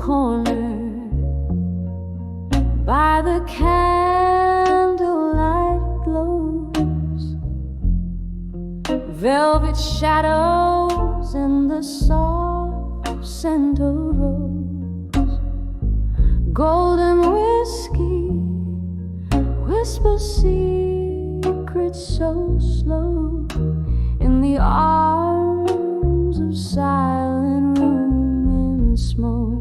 corner by the candlelight glows, velvet shadows in the soft scent of rose, golden whiskey whispers secrets so slow in the arms of silent room and smoke.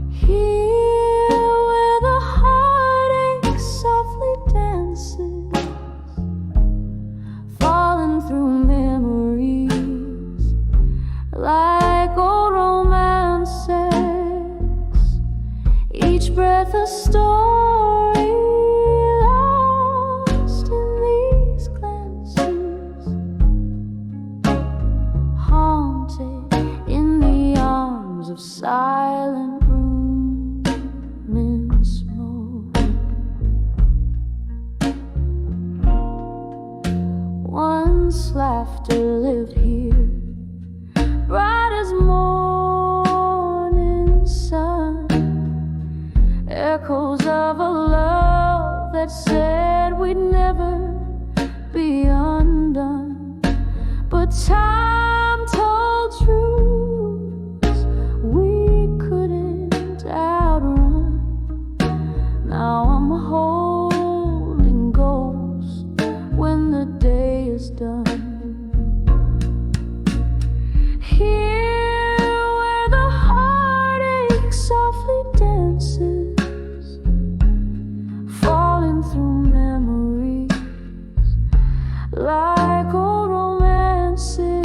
Here where the heartache softly dances, falling through memories like old romances, each breath a story lost in these glances, haunted in the arms of silent room and smoke. Once laughter lived here, bright as morning sun, echoes of a love that said we'd never be undone. But time told truths we couldn't outrun. Now I'm holding ghosts when the day is done. Here where the heartache softly dances, falling through memories like old romances,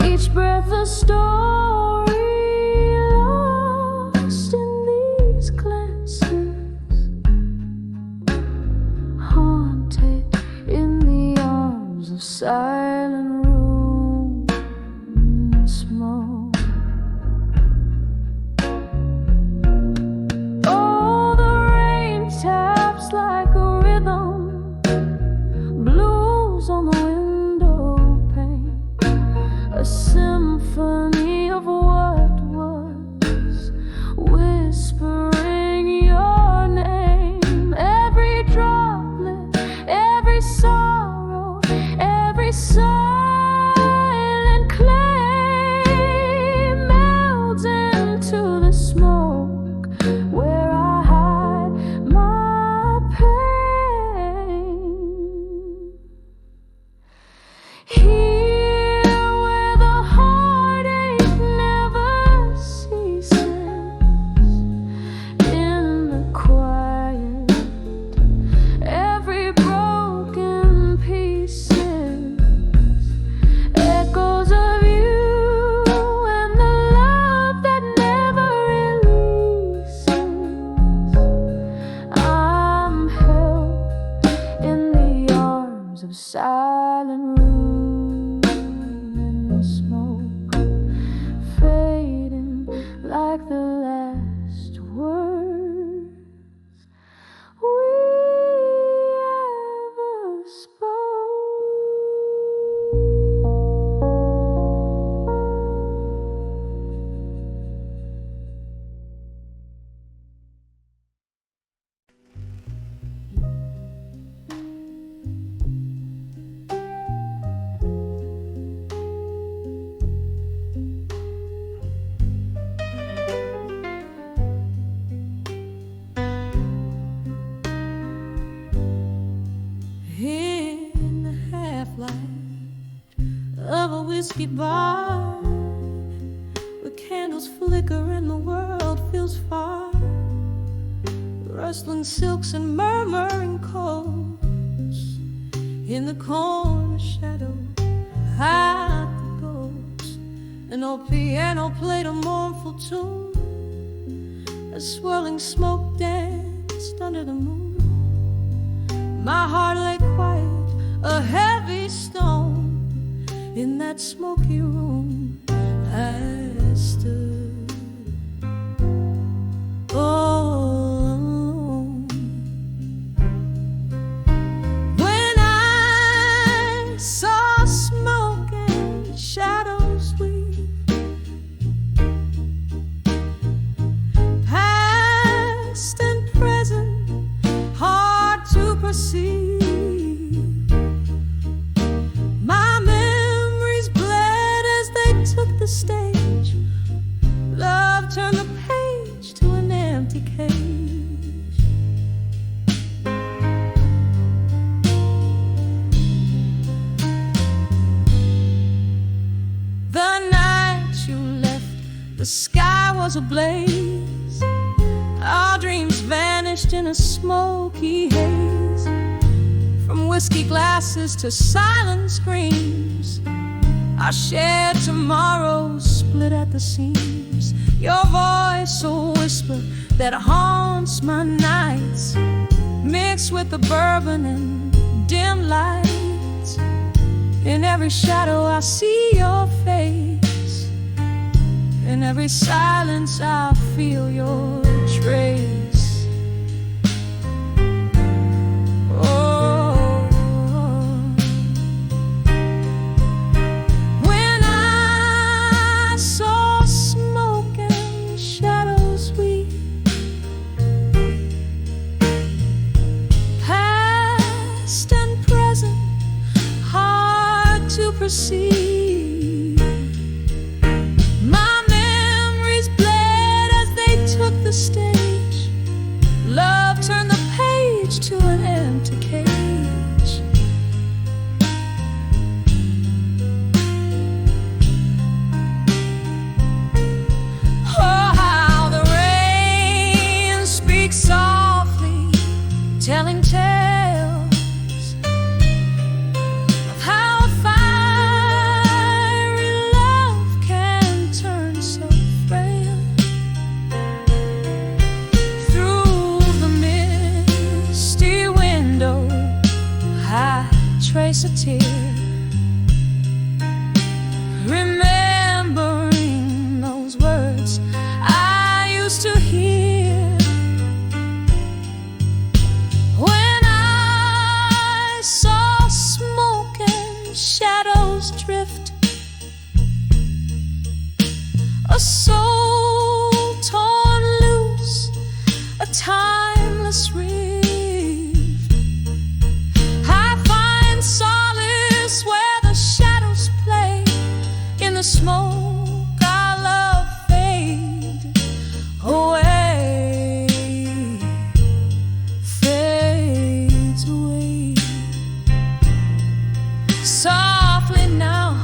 each breath a story lost in these glances, haunted in the arms of silent room and smoke. Oh, the rain taps like a rhythm, blues on the window pane, a symphony of what was, whispering your name. Every droplet, every sorrow, every silent claim melds into the smoke where I hide my pain. Here where the heartache never ceases, in the quiet, every broken pieces, echoes of you and the love that never releases. I'm held in the arms of silent room and smoke, fading like the last words we ever spoke. In the half-light of a whiskey bar, where candles flicker and the world feels far, rustling silks and murmuring chords, in the corner shadow hide the ghosts. An old piano played a mournful tune, a swirling smoke danced under the moon. My heart lay quiet, a heavy stone, in that smoky room I stood all alone. When I saw smoke and shadows, we The sky was ablaze. Our dreams vanished in a smoky haze. From whiskey glasses to silent screams, our shared tomorrows split at the seams. Your voice, a whisper that haunts my nights, mixed with the bourbon and dim lights. In every shadow I see your face. In every silence I feel your trace. Oh, when I saw smoke and shadows weep, past and present, hard to perceive. Stage. Love turned the page to an empty cage. Oh, how the rain speaks softly, telling tales of how a fiery love can turn so frail. Trace a tear, remembering those words I used to hear. When I saw smoke and shadows drift, a soul torn loose, a timeless rift. Solace where the shadows play. In the smoke our love fade away, fades away. Softly now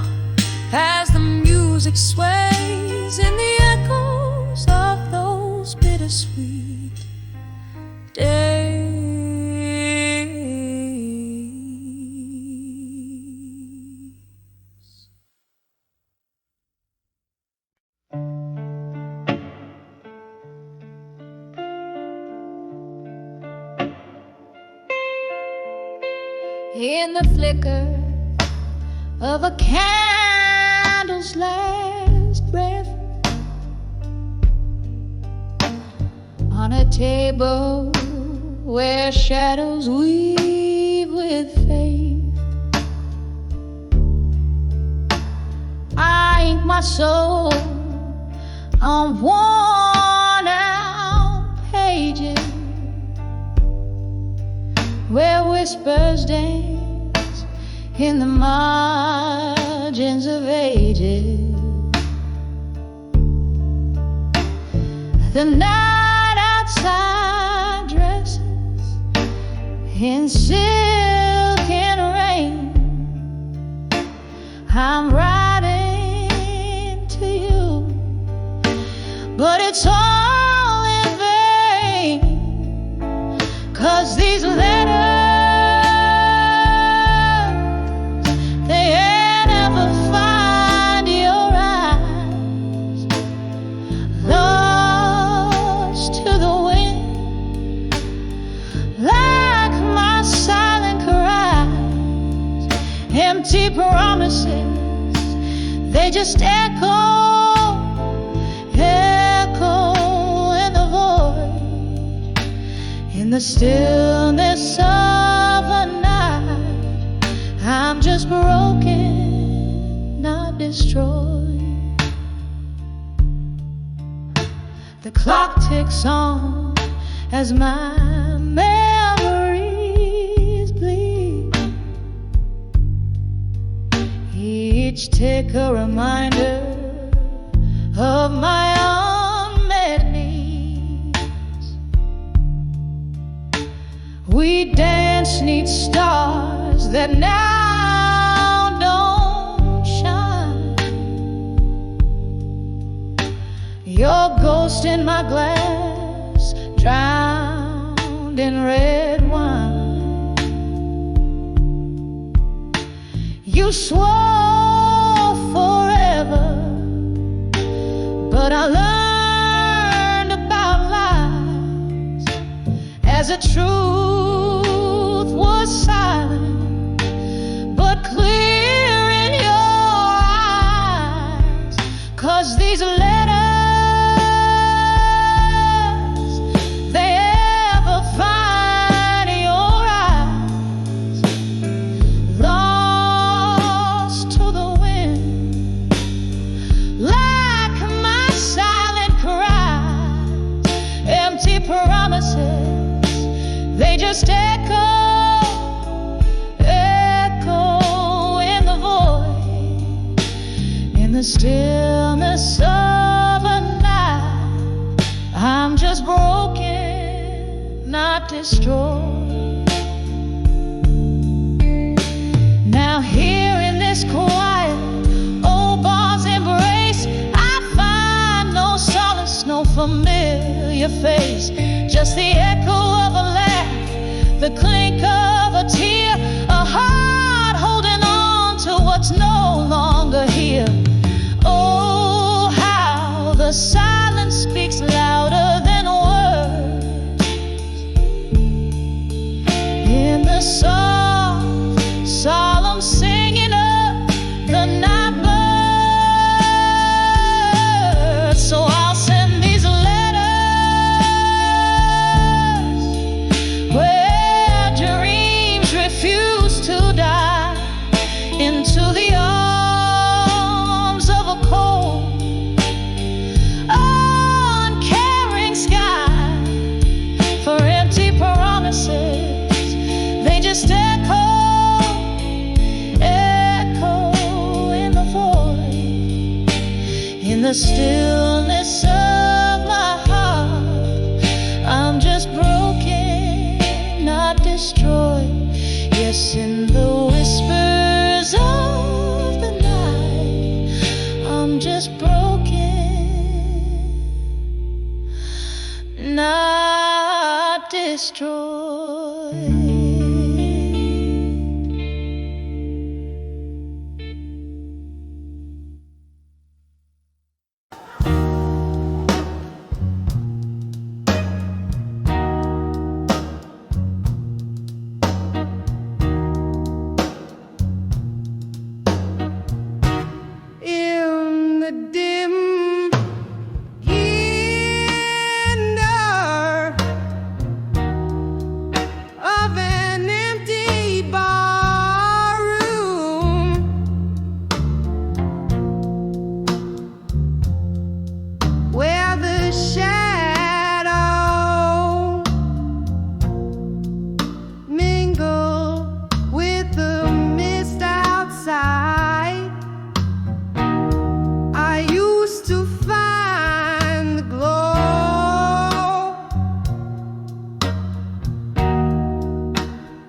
as the music sways in the echoes of those bittersweet days. In the flicker of a candle's last breath, on a table where shadows weave with faith, I ink my soul on worn out pages where whispers dance in the margins of ages. The night outside dresses in silk and rain. I'm writing to you, but it's all in vain, 'cause these letters, they never find your eyes. Lost to the wind, like my silent cries. Empty promises, they just echo in the void. In the stillness of the night, I'm just broken, not destroyed. The clock ticks on as my memories bleed, each tick a reminder of my unmet needs. We dance 'neath stars that now don't shine. lost in my glass, drowned in red wine. You swore forever, but I learned about lies as the truth was silent, but clear in your eyes. 'Cause these letters, they ever find your eyes, lost to the wind, like my silent cries, empty promises, they just echo in the void, in the stillness of a night. I'm just broken, not destroyed. Now here in this quiet old bar's embrace, I find no solace, no familiar face, just the echo of a laugh, the clink of a tear, a heart holding on to what's no longer here. Oh, how the silence speaks louder than words. In the soft, solemn singing of the night bird. So I'll send these letters where dreams refuse to die, into the arms of a cold, uncaring sky, for empty promises, they just echo in the void, in the stillness of my heart. I'm just broken, not destroyed. Yes, in the whispers of the night, I'm just broken, not destroyed. In the dim inner of an empty barroom, where the shadow mingle with the mist outside, I used to find the glow,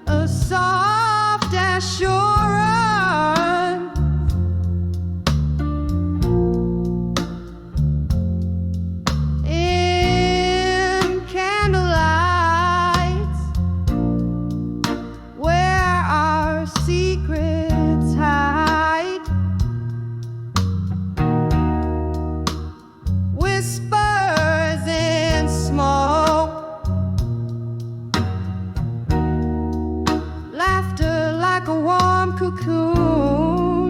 a soft assurance, in candlelight, where our secrets hide. Whispers in smoke, laughter like a warm cocoon.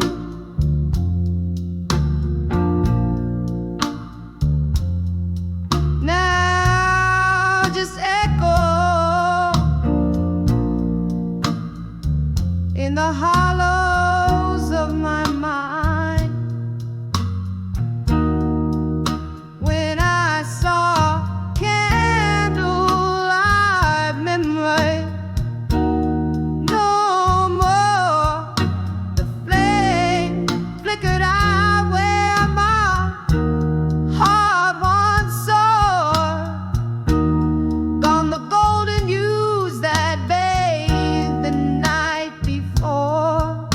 Now just echo in the hollows of my mind. When I saw candlelight memory, no more the flame flickered out where my heart once soared. Gone the golden hues that bathed the night before.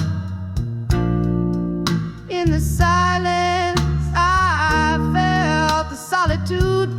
In the silence, I felt the solitude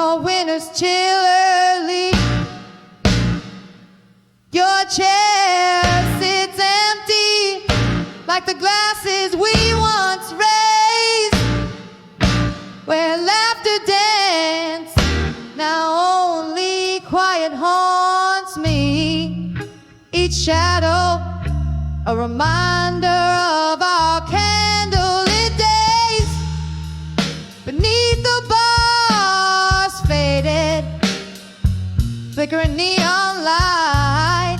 your winter's chill early. Your chair sits empty, like the glasses we once raised, where laughter danced. Now only quiet haunts me. Each shadow a reminder of our candlelit days. Beneath the bars, faded, flickering neon light.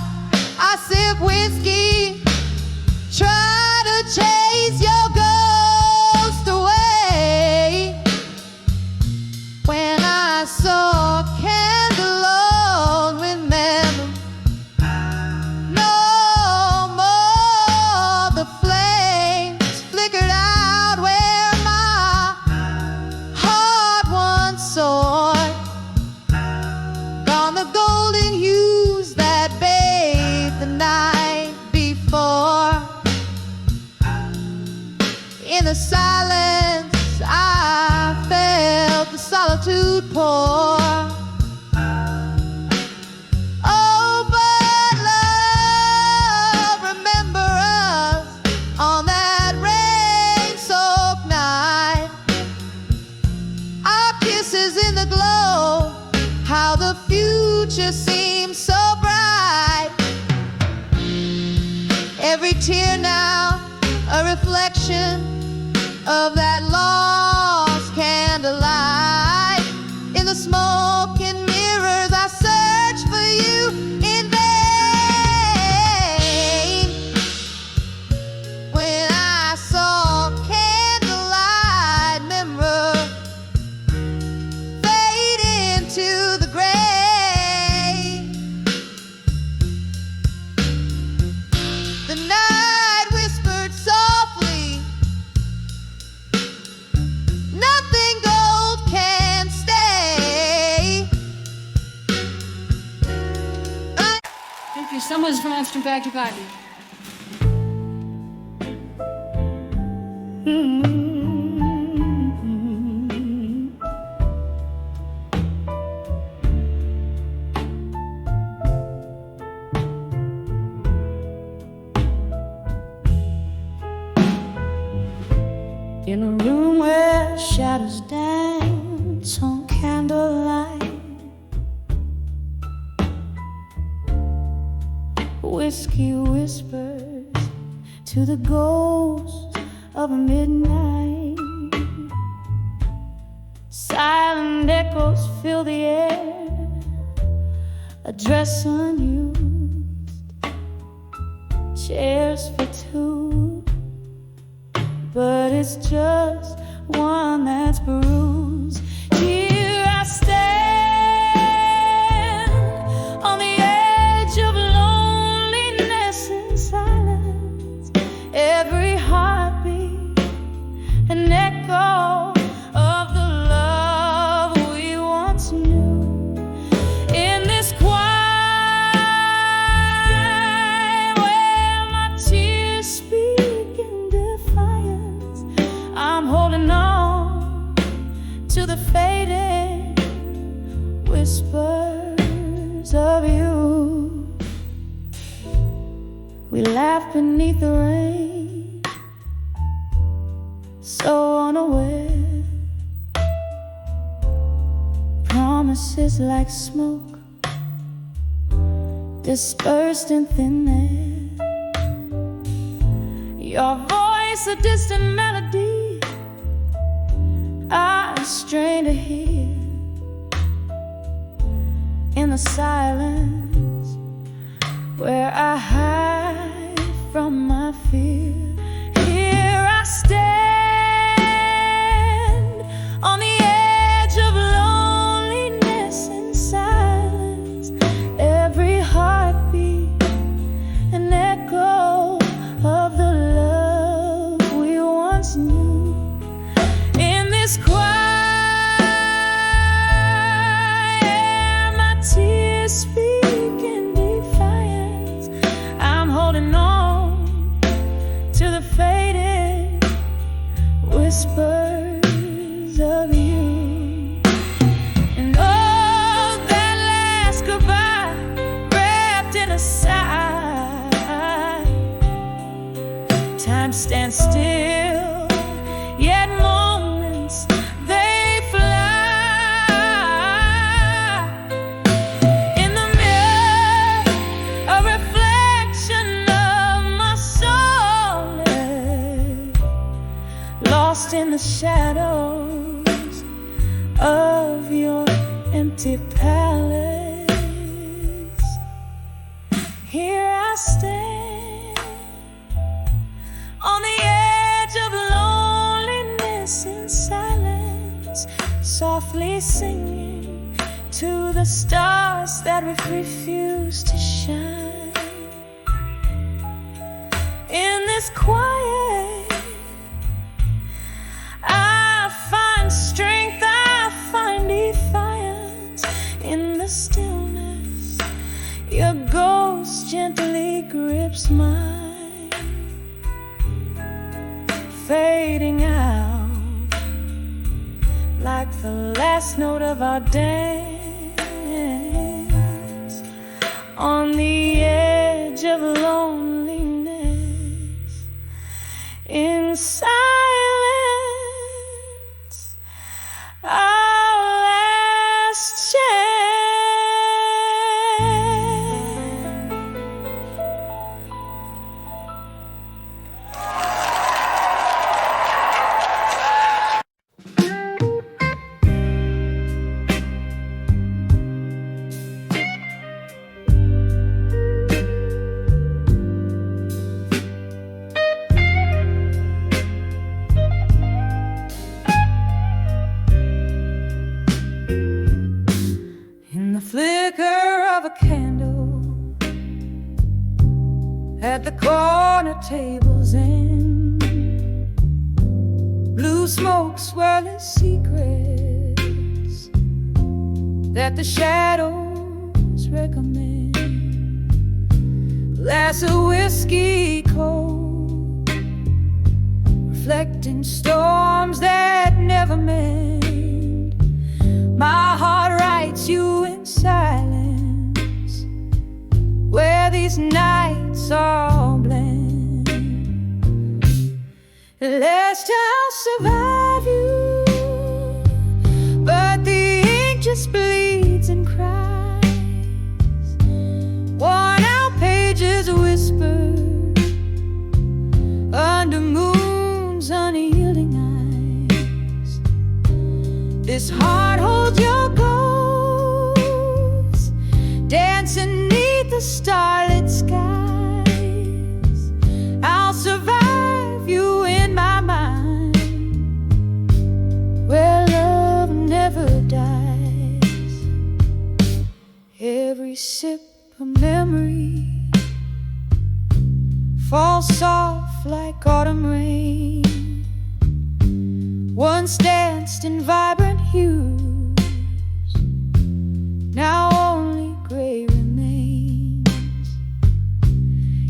I sip whiskey, try to chase your ghost away. When I saw candle with memory, no more the flames flickered out where my heart once soared. Gone the golden hues that bathed the night before. In the silence I felt the solitude pour. Oh, but love, remember us on that rain-soaked night. Our kisses in the glow, how the future seems so bright. Every tear now a reflection of that lost candlelight. In the smoke and mirrors I search for you in vain. When I saw candlelight mirror fade into the gray, the night whispered softly, nothing gold can stay. Thank you. Someone's from Amsterdam back to party. In a room where shadows dance on candlelight, whiskey whispers to the ghost of midnight. Silent echoes fill the air, a dress unused, chairs for two, but it's just one that's bruised. Here I stand on the edge of loneliness and silence. Every heartbeat an echo of the love we once knew. In this quiet where my tears speak in defiance, I'm holding on to the faded whispers of you. We laugh beneath the rain, so unaware. Promises like smoke dispersed in thin air. Your voice a distant melody I strain to hear. In the silence where I hide from my fear, here I stand on the edge of loneliness and silence. Every heartbeat an echo of the love we once knew. In this quiet, my tears speak in defiance. I'm holding on to palace. Here I stand on the edge of loneliness in silence, softly singing to the stars that refuse to shine. In this quiet, I find strength, I find defiance. In the stillness, your ghost gently grips mine, fading out like the last note of our dance. On the edge of loneliness, in silence, our last chance. Flicker of a candle at the corner table's end, blue smoke swirling secrets that the shadows recommend. Glass of whiskey cold, reflecting storms that never mend. My heart writes you in silence, where these nights all blend. Lest I'll survive you, but the ink just bleeds and cries. Worn out pages whisper under moon's unyielding eyes. This heart holds your ghost, dancing neath the starlit skies. I'll survive you in my mind, where love never dies. Every sip of memory falls soft like autumn rain, once danced in vibrant hues, now only gray remains.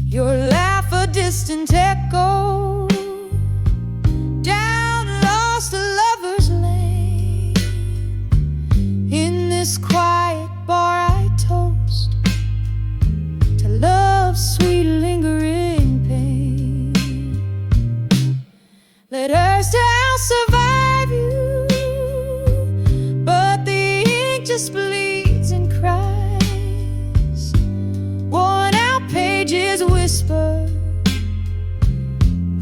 Your laugh a distant echo down lost a lover's lane. In this quiet bar I toast to love's sweet lingering pain. Let Earth I'll survive you, but the ink just bleeds and cries. Worn out pages whisper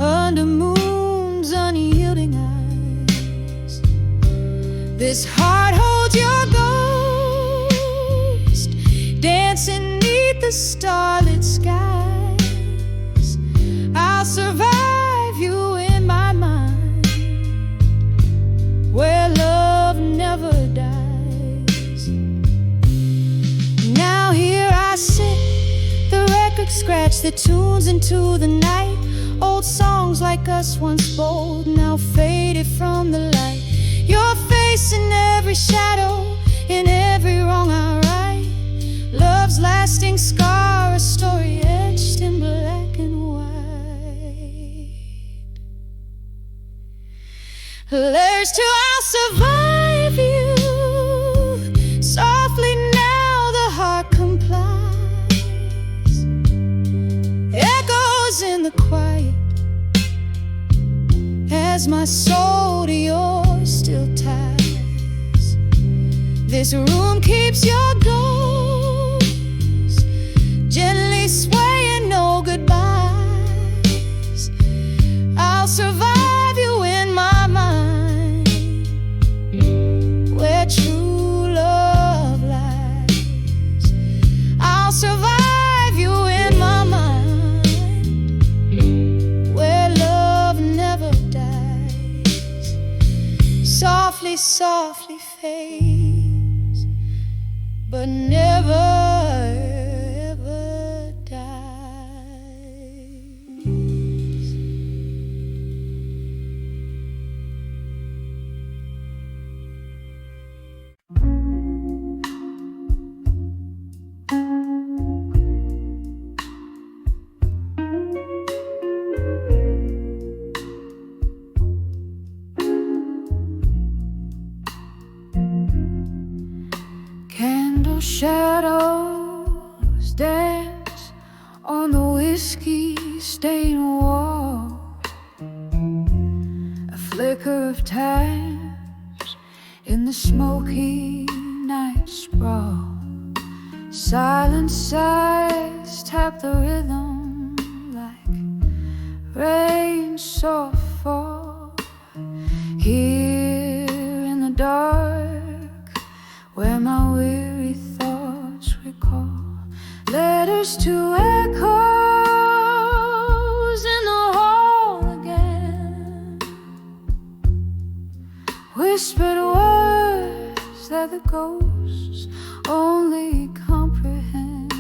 under moon's unyielding eyes. This heart holds your ghost, dancing neath the starlit skies. I'll survive you in my mind, where love never dies. Now here I sit, the record scratch that tunes into the night. Old songs like us once bold, now faded from the light. Your face in every shadow, in every wrong I write. Love's lasting scar, a story etched in black and white. There's to I'll survive you. Softly now the heart complies. Echoes in the quiet as my soul to yours still ties. This room keeps your ghost gently swaying, no goodbyes. I'll survive you in my mind, where true love lies. but never ever dies. Candle shadows dance on the whiskey-stained wall. A flicker of taps in the smoky night sprawl. Silent sighs tap the rhythm like rain soft fall. Here in the dark, where my weary thoughts recall letters to echoes in the hall again, whispered words that the ghosts only comprehend,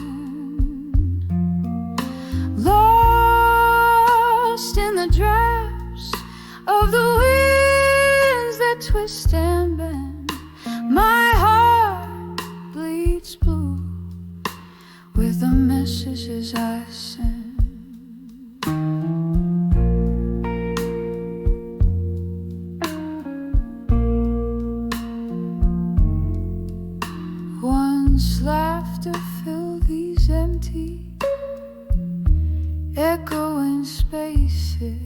lost in the drafts of the winds that twist and bend. My heart bleeds blue with the messages I send. Once laughter filled these empty, echoing spaces.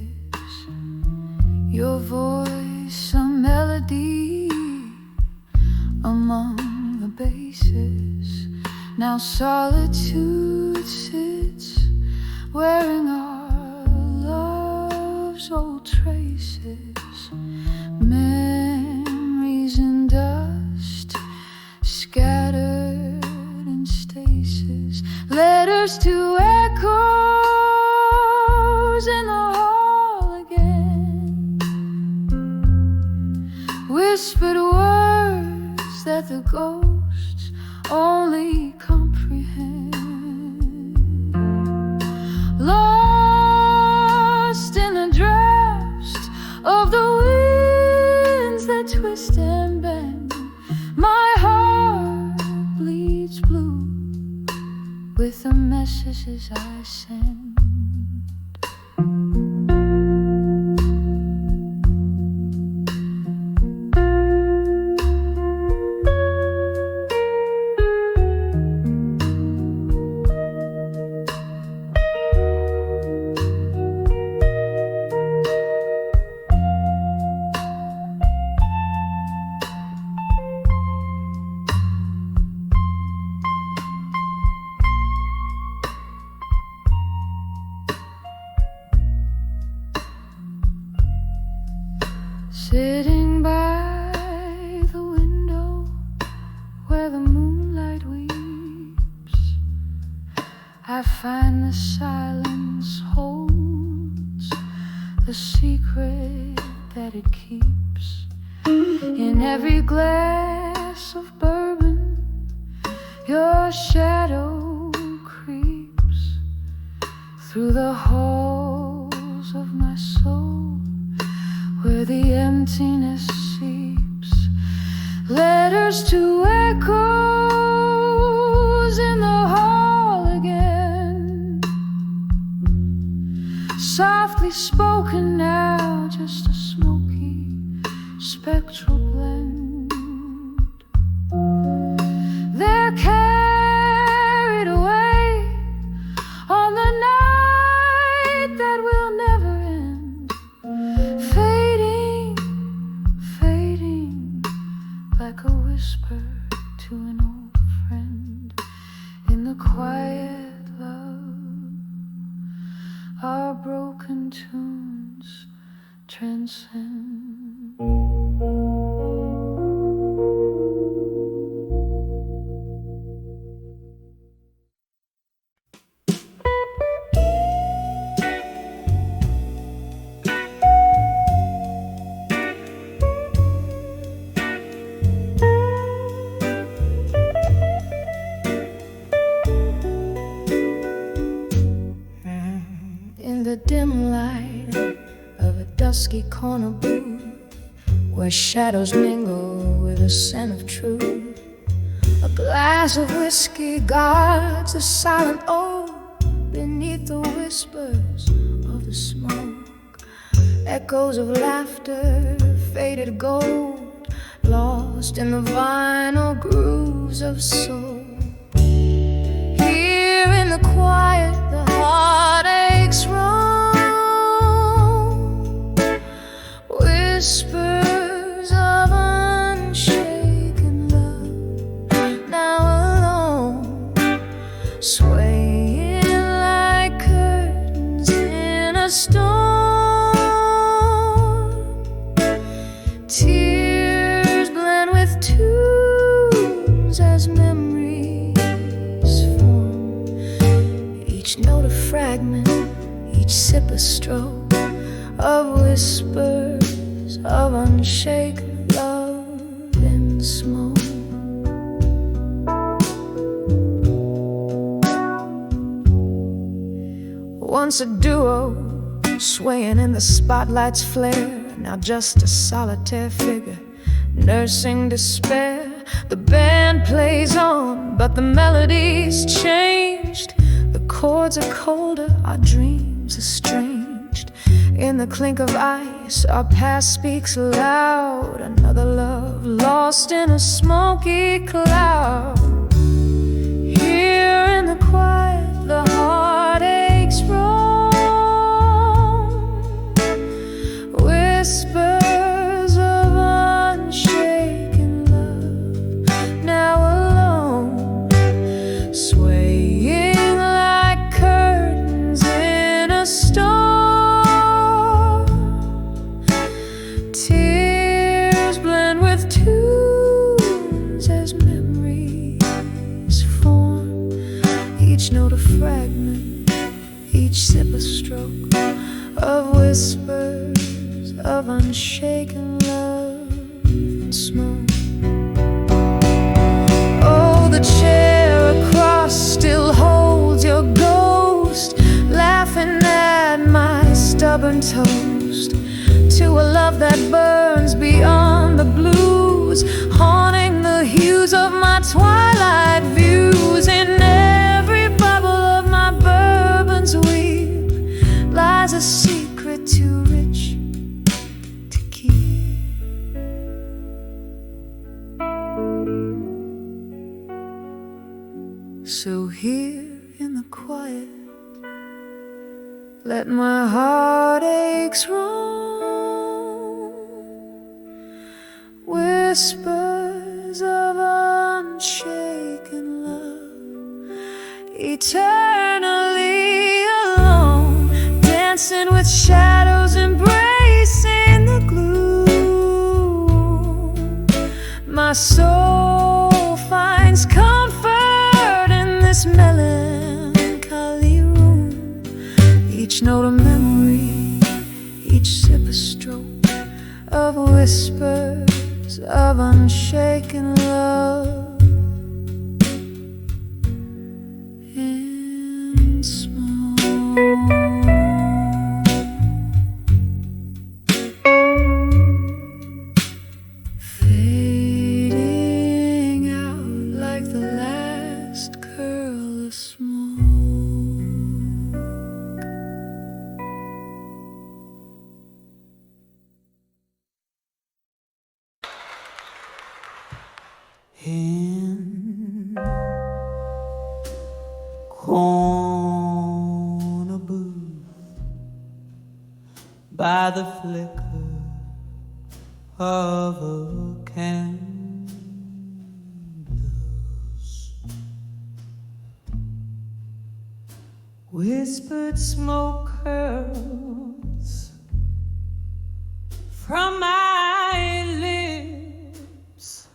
Your voice, a melody among the bases. Now solitude sits, wearing our love's old traces. Memories in dust, scattered in stasis. Letters to echoes in the hall again, whispered words that the ghosts only comprehend. Lost in the drafts of the winds that twist and bend. My heart bleeds blue with the messages I send. Sitting by the window where the moonlight weeps, I find the silence holds the secret that it keeps. In every glass of bourbon, your shadow creeps through the halls of my soul, where the emptiness seeps. Letters to echoes in the hall again, softly spoken now, just a smoky, spectral blend. They're carried away on the night that will never end, fading, fading like a whisper to an old friend. In the quiet love, our broken tunes transcend. dusky corner booth, where shadows mingle with the scent of truth. A glass of whiskey guards the silent oak beneath the whispers of the smoke. Echoes of laughter, faded gold, lost in the vinyl grooves of soul. Here in the quiet, the heartaches roam, whispers of unshaken love, now alone, swaying like curtains in a storm. Tears blend with tunes as memories form. Each note a fragment, each sip a stroke of whispers of unshaken love in smoke. Once a duo, swaying in the spotlight's flare, now just a solitaire figure, nursing despair. The band plays on, but the melody's changed. The chords are colder, our dreams estranged. In the clink of ice, our past speaks loud. Another love lost in a smoky cloud. Here in the quiet, the heartaches roam, whispers of unshaken love, now alone, swaying like curtains in a storm. Tears blend with tunes as memories form. Each note a fragment, each sip a stroke of whispers of unshaken love and smoke. Oh, the chair across still holds your ghost, laughing at my stubborn toast to a love that burns beyond the blues, haunting the hues of my twilight views. In every bubble of my bourbon's weep lies a secret too rich to keep. So here in the quiet, let my heartaches roam, whispers of unshaken love, eternally alone, dancing with shadows, embracing the gloom. My soul finds comfort in this melancholy room. Each note a memory, each sip a stroke of whispers of unshaken love in smoke. Fading out like the last curl of smoke. In corner booth, by the flicker of a candles, whispered smoke curls from my lips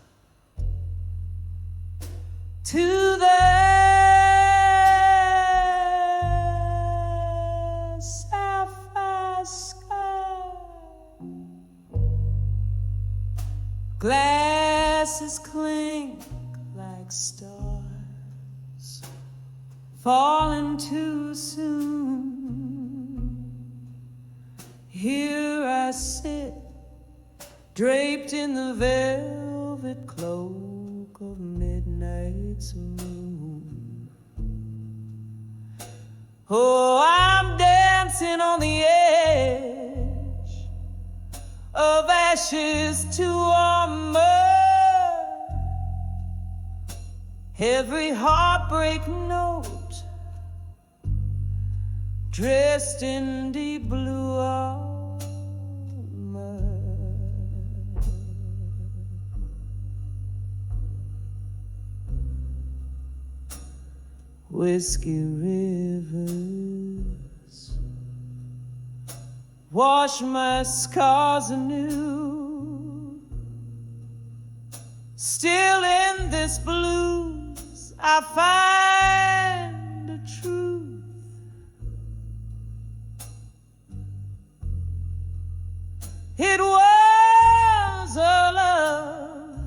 to the sapphire sky. Glasses clink like stars falling too soon. Here I sit, draped in the velvet cloak of midnight's moon. Oh, I'm dancing on the edge of ashes to armor. Every heartbreak note dressed in deep blue armor. Whiskey rivers wash my scars anew. Still in this blues I find a truth. It was a love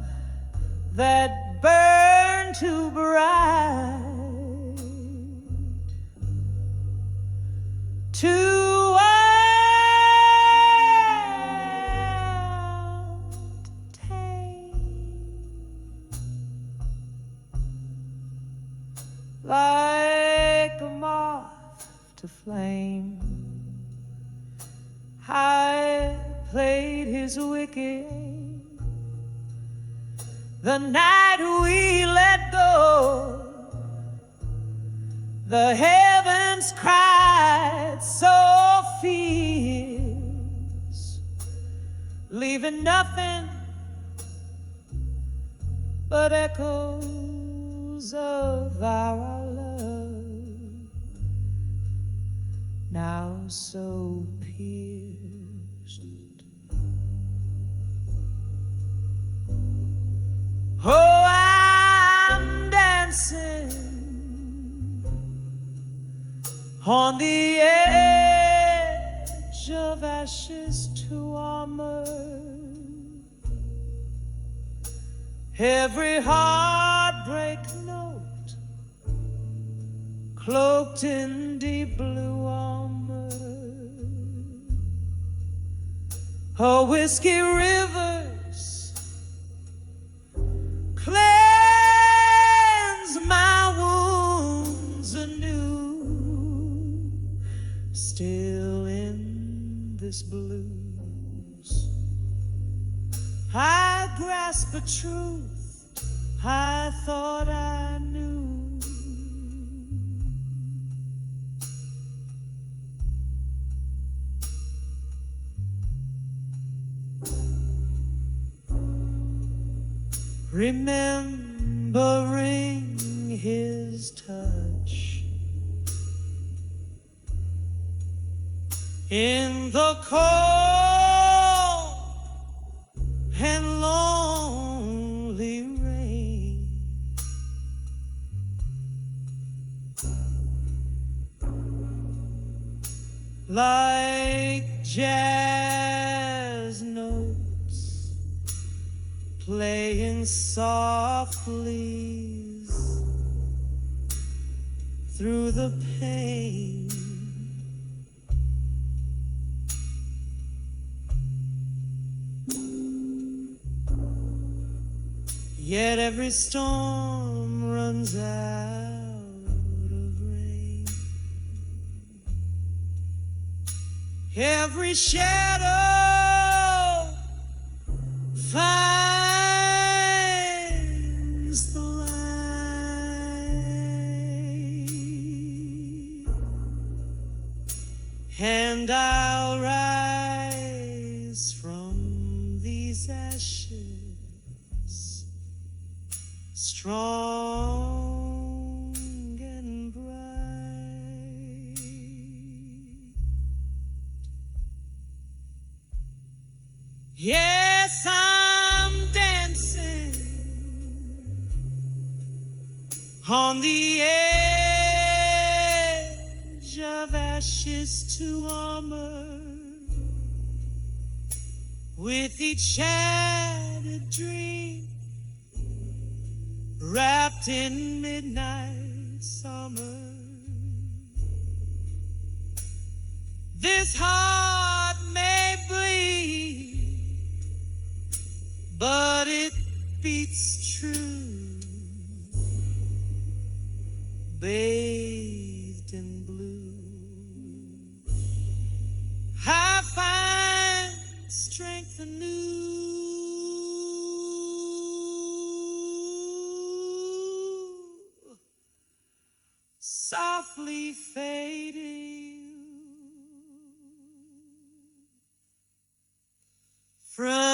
that burned too bright too wild to tame. Like a moth to flame, I played his wicked the night we let go. The heavens cried so fierce, leaving nothing but echoes of our love, now so pierced. Oh, I'm dancing on the edge of ashes to armor. Every heartbreak note cloaked in deep blue armor. Oh, whiskey rivers cleanse my wounds anew. Still in this blues I grasp a truth I thought I knew. Remembering his touch in the cold and lonely rain, like jazz notes playing softly through the pain. Yet every storm runs out of rain. Every shadow finds the light, and I'll rise from these ashes strong and bright. Yes, I'm dancing on the edge of ashes to armor, with each shattered dream wrapped in midnight summer. This heart may bleed but it beats true, bathed in blue. I find strength anew, softly fading from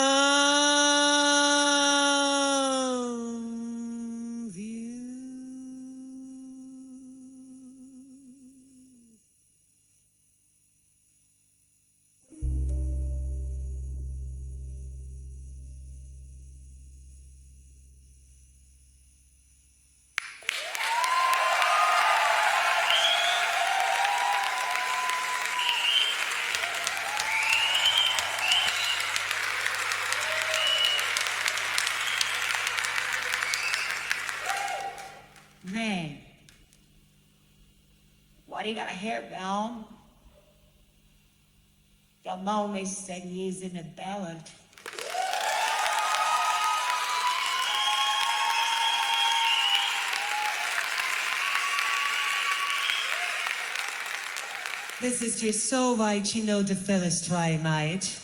view. Man, why do you got a hair down? Your mommy said he's in a ballad. This is just so right, you know the fellas try, mate.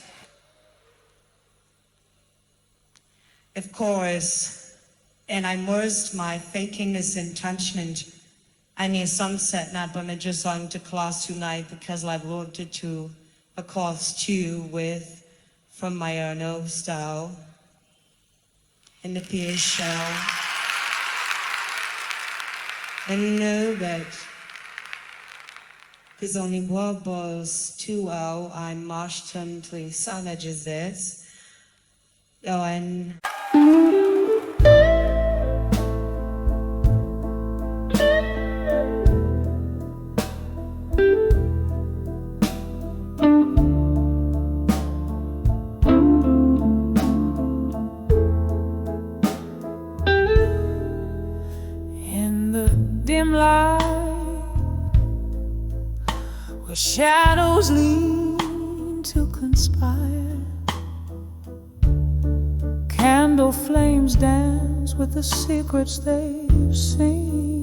Of course, and I immersed my fakiness intention and a sunset not but just on to class tonight because I wrote it to a course too with from my own style in the peer show. And know that there's only one balls too well, I marched them to savage as this. Oh, and where shadows lean to conspire, candle flames dance with the secrets they've seen,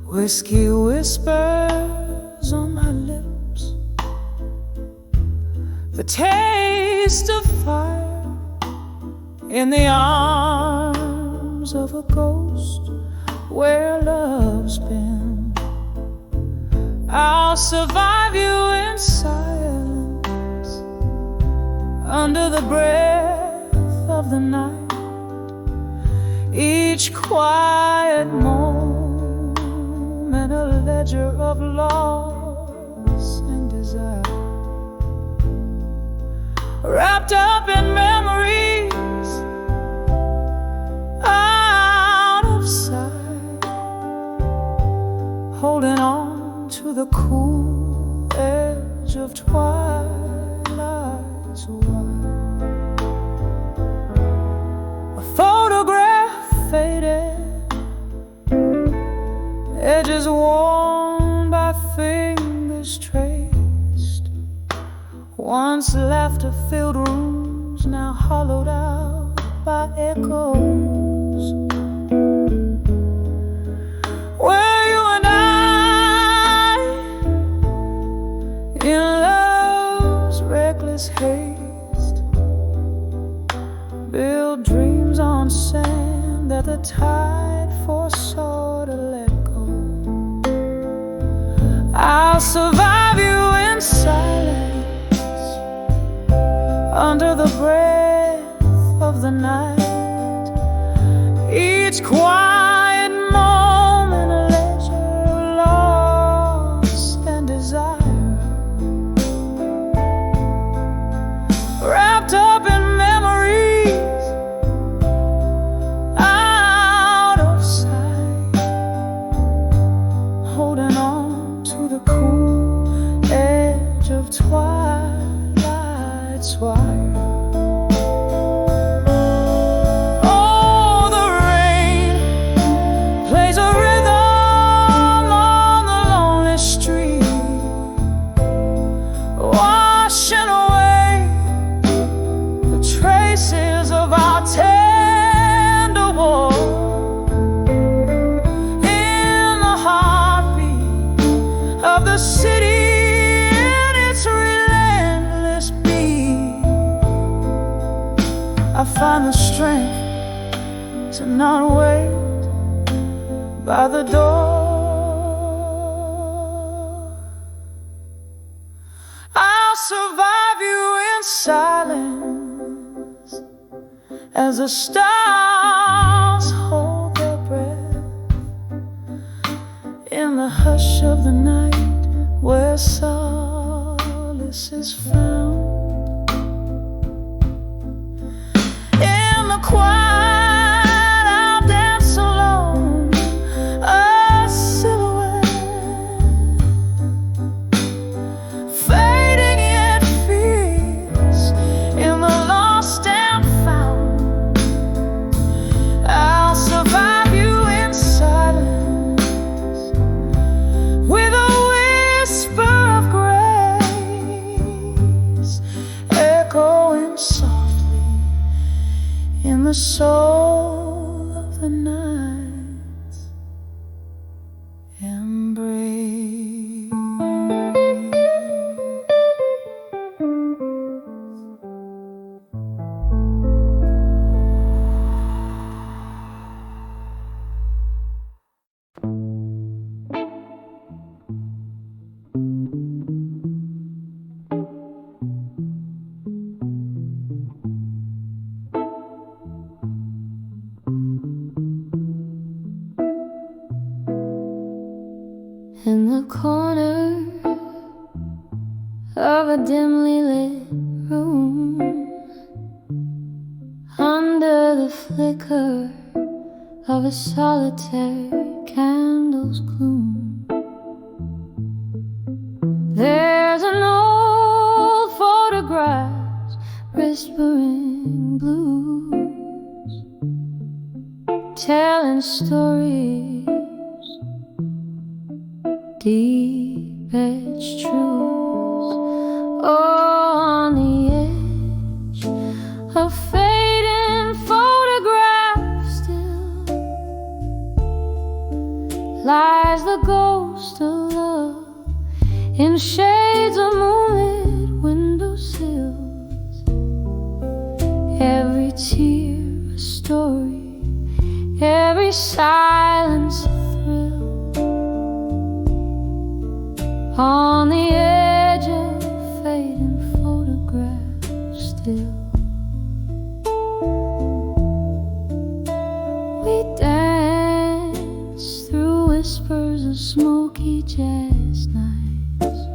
whiskey whispers on my lips, the taste of fire in the arms of a ghost where love's been. I'll survive you in silence under the breath of the night, each quiet moment a ledger of loss and desire, wrapped up in memories out of sight, holding on to the cool edge of twilight's wire. A photograph faded, edges worn by fingers traced, once laughter-filled rooms now hollowed out by echoes, where you and I in love's reckless haste build dreams on sand that the tide foresaw to let go. I'll survive you in silence under the breath of the night, each quiet moment a ledger of loss and desire, wrapped up in memories out of sight, holding on to the cool edge of twilight's wire. Oh, the rain cannot wait by the door. I'll survive you in silence as the stars hold their breath in the hush of the night where solace is found. In the quiet I'll dance alone, a silhouette, fading yet fierce in the lost and found. I'll survive you in silence with a whisper of grace echoing softly in the soul of the night's embrace. In the corner of a dimly lit room, under the flicker of a solitary candle's gloom, there's an old photograph whispering blues, telling stories deep edge truths. Oh, on the edge of fading photographs still lies the ghost of love in shades of moonlit windowsills. Every tear a story, every silence a thrill. On the edge of fading photographs still, we dance through whispers of smoky jazz nights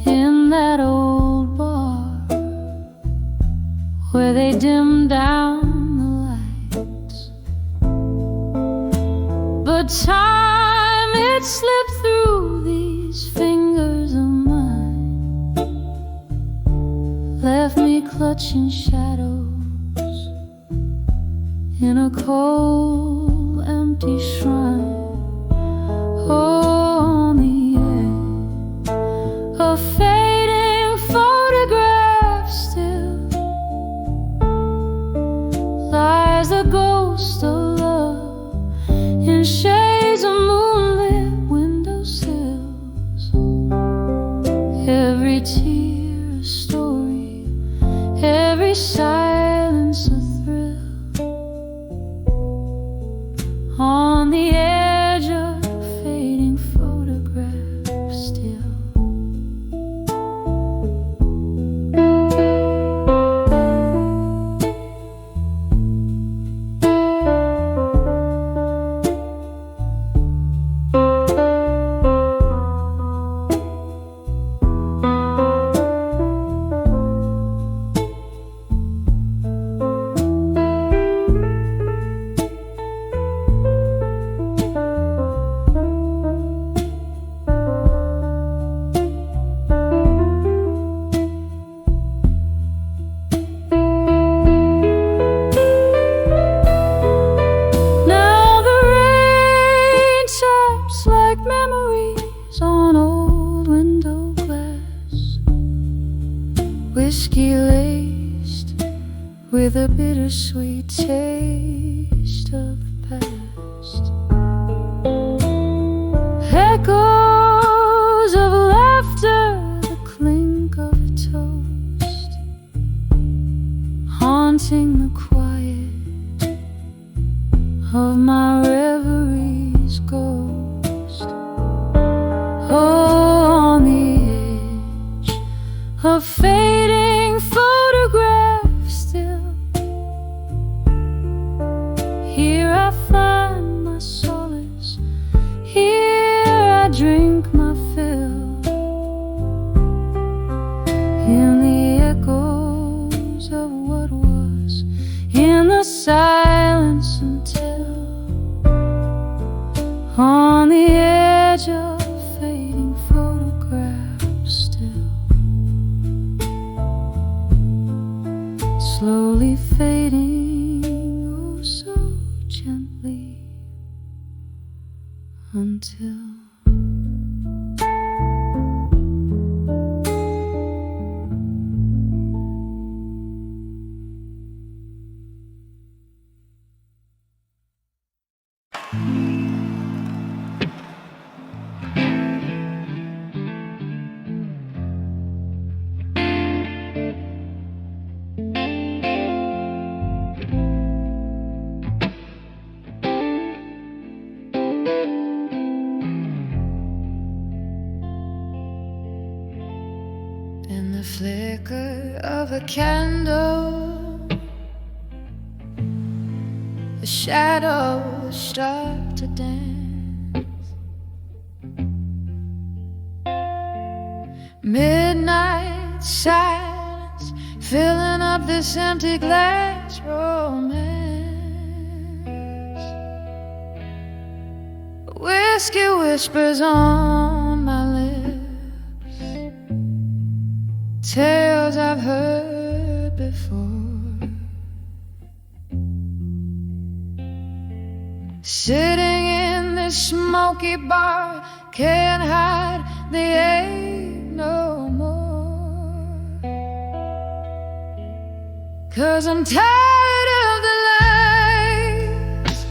in that old bar where they dim down the lights. But time, it slipped through these fingers of mine, left me clutching shadows in a cold, empty shrine. Oh, on the edge of fading photographs still lies the ghost of love in shades of moonlit windowsills. Every tear a story, every silence a thrill. On the edge of fading photographs still. Whiskey laced with a bittersweet taste of the past. Echoes of laughter, the clink of a toast, haunting the quiet of my reveries ghost. On the edge of fading photographs still, here I find my solace, here I drink my fill, in the echoes of what was, in the silence until, on the edge of fading photographs still, slowly fading, oh so gently, until in the flicker of a candle, the shadows start to dance. Midnight silence filling up this empty glass romance. Whiskey whispers on my lips, tales I've heard before. Sitting in this smoky bar, can't hide the ache no more. 'Cause I'm tired of the lies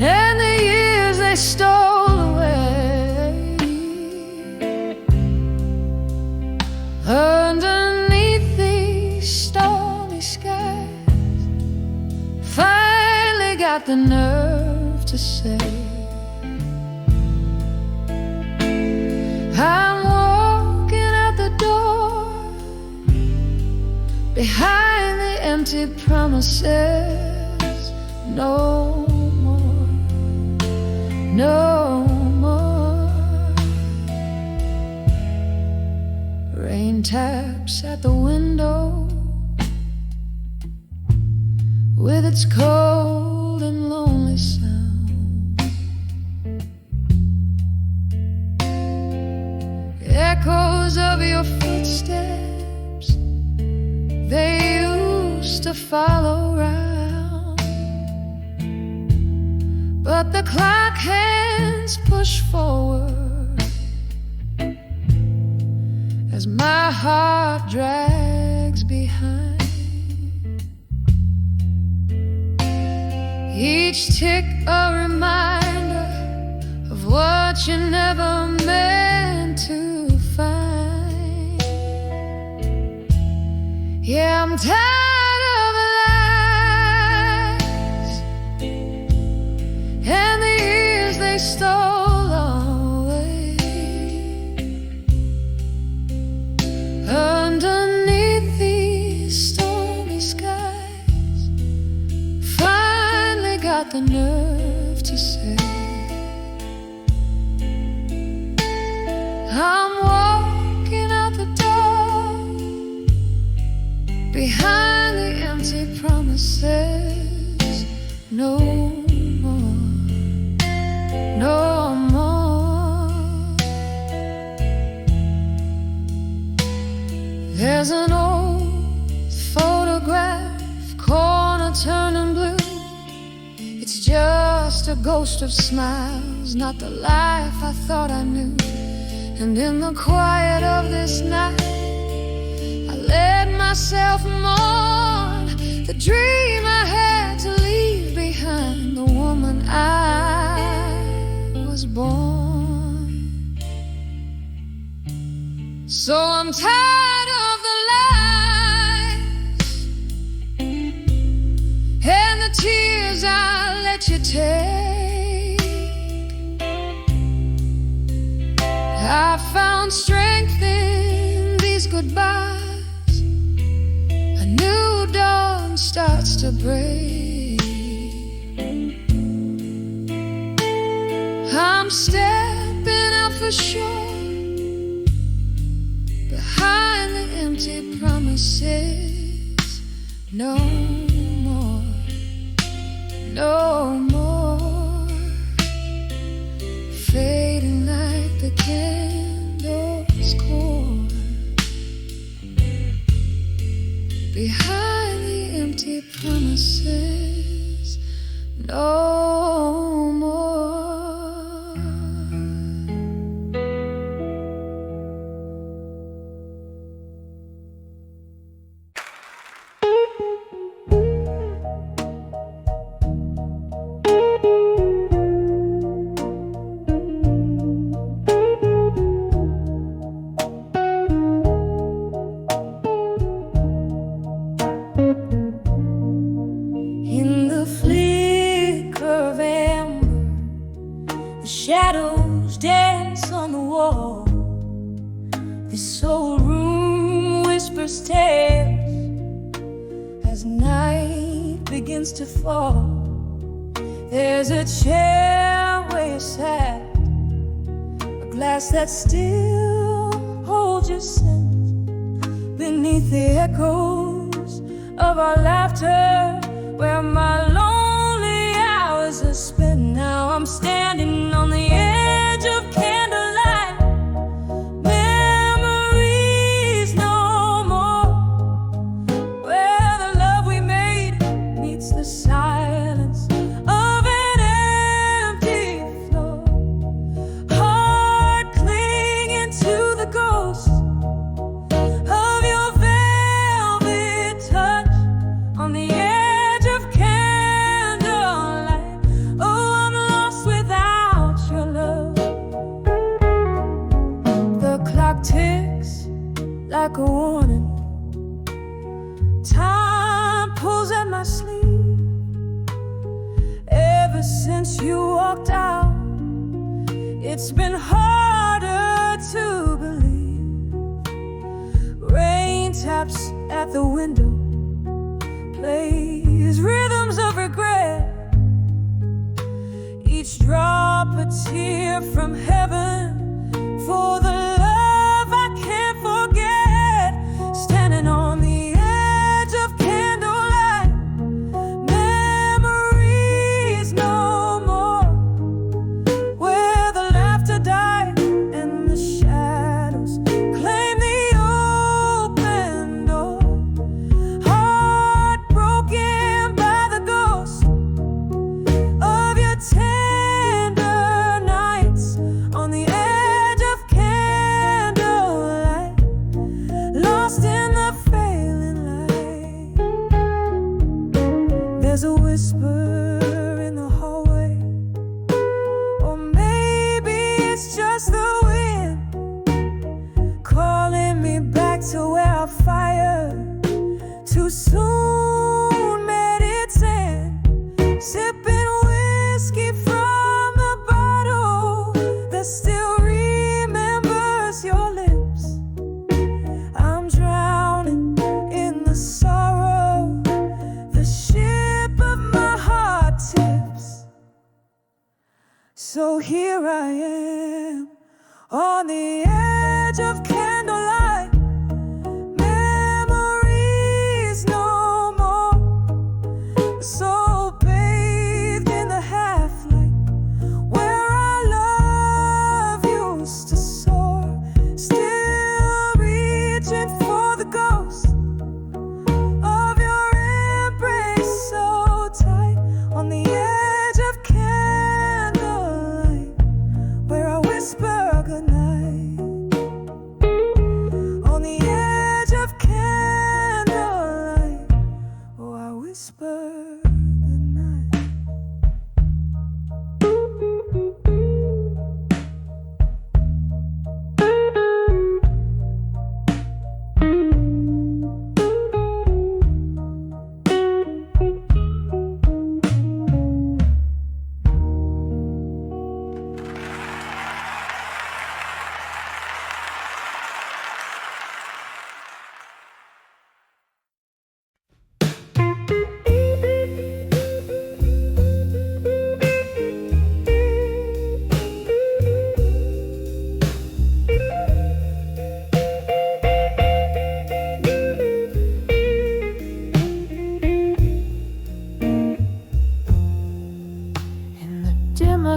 and the years they stole away. Underneath these stormy skies, finally got the nerve to say, I'm walking out the door, behind the empty promises. No more, no more. Rain taps at the window with its cold and lonely sound. Echoes of your footsteps, they used to follow round, but the clock hands push forward as my heart drags behind. Each tick a reminder of what you never meant to find. Yeah, I'm tired of the lies and the years they stole away. Underneath these stormy skies, finally got the nerve to say, I'm walking out the door, behind the empty promises. No more, no more. There's an old photograph, corner turning blue. It's just a ghost of smiles, not the life I thought I knew. And in the quiet of this night, I let myself mourn the dream I had to leave behind, the woman I was born. So I'm tired of the lies and the tears I'll let you take. I found strength in these goodbyes. A new dawn starts to break. I'm stepping out for sure, behind the empty promises. No more, no more, fading like the candle's core. Behind the empty promises, no more. In the flicker of amber, the shadows dance on the wall. This old room whispers tales as night begins to fall. There's a chair where you sat, a glass that still holds your scent beneath the echoes of our laughter, where my lonely hours are spent. Now I'm standing on the edge of candlelight. Memories no more, where the love we made meets the silence of an empty floor. Heart clinging to the ghost of your velvet touch on the edge of candlelight. Oh, I'm lost without your love. The clock ticks like a warning. Time pulls at my sleeve. Ever since you walked out, it's been harder to believe. Rain taps at the window, plays rhythms of regret. Each drop a tear from heaven for the love I can't forget. Standing on the edge of candlelight, memories no more, where the laughter died and the shadows claim the open door. Heartbroken by the ghost of your tender nights on the edge of candlelight, lost in the failing light. There's a whisper in the hallway, or maybe it's just the wind calling me back to where our fire too soon met its end. Sipping whiskey from the bottle that still remembers your lips. I'm drowning in the sorrow, the ship of my heart tips. So here I am on the edge of candlelight. Memories no more, so bathed in the half-light, where our love used to soar. Still reaching for the ghost of your embrace, so tight on the edge of candlelight, where I whisper goodnight.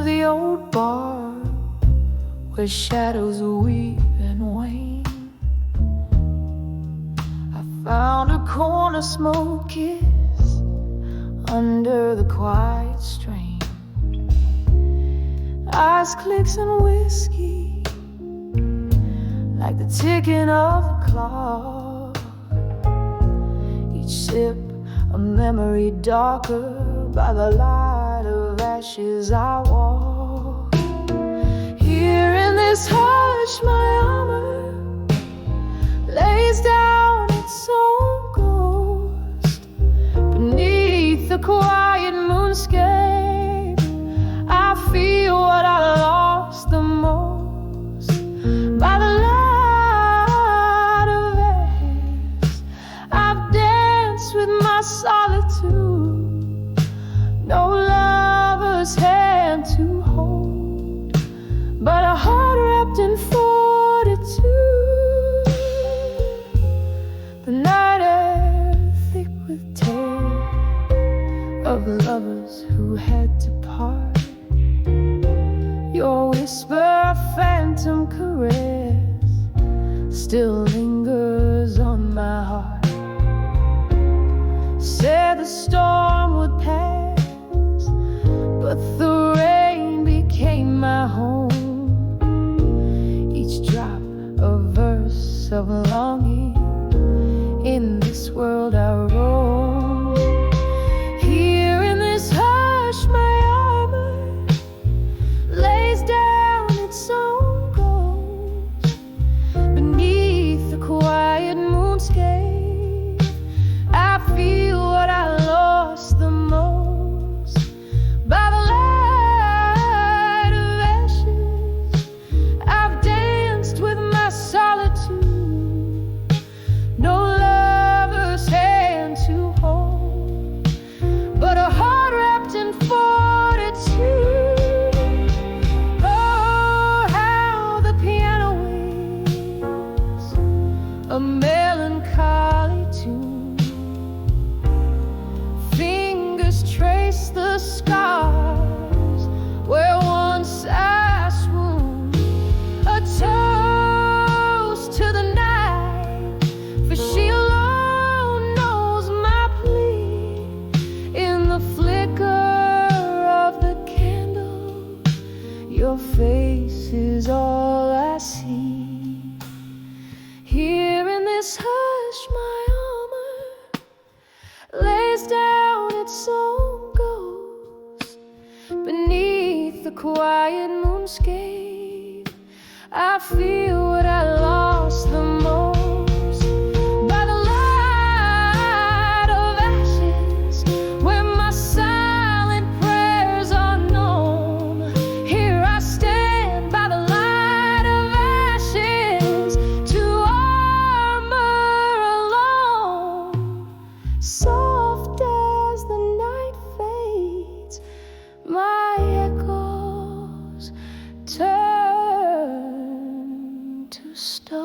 the old bar where shadows weave and wane. I found a corner smoky under the quiet strain. Ice clicks and whiskey, like the ticking of a clock. Each sip a memory darker by the light of ashes. I walk here in this hush. My armor lays down its own ghost beneath the quiet moonscape. I feel what I lost the most by the light of ashes. I've danced with my solitude, no lover's hand to hold, but a heart wrapped in fortitude. The night air thick with tales of lovers who had to part. Your whisper, a phantom caress, still lingers on my heart. Said the storm would pass, but the rain became my home. Each drop a verse of longing. In this world I roam. Here in this hush, my armor lays down its own ghost beneath the quiet moonscape. I feel what I lost the most by the light of ashes. I've danced with my solitude, no lover's hand to hold, but a heart wrapped in fortitude. Oh, how the piano waves a melancholy tune. Fingers trace the scars where once I swooned. A toast to the night, for she alone knows my plea. In the flicker of the candle, your face is all I see. Here in this hush, my armor lays down its own ghost beneath the quiet moonscape. I feel what I lost the most by the light of ashes, where my silent prayers are known. Here I stand by the light of ashes to armor alone. Soft as the night fades, my echoes turn to stone.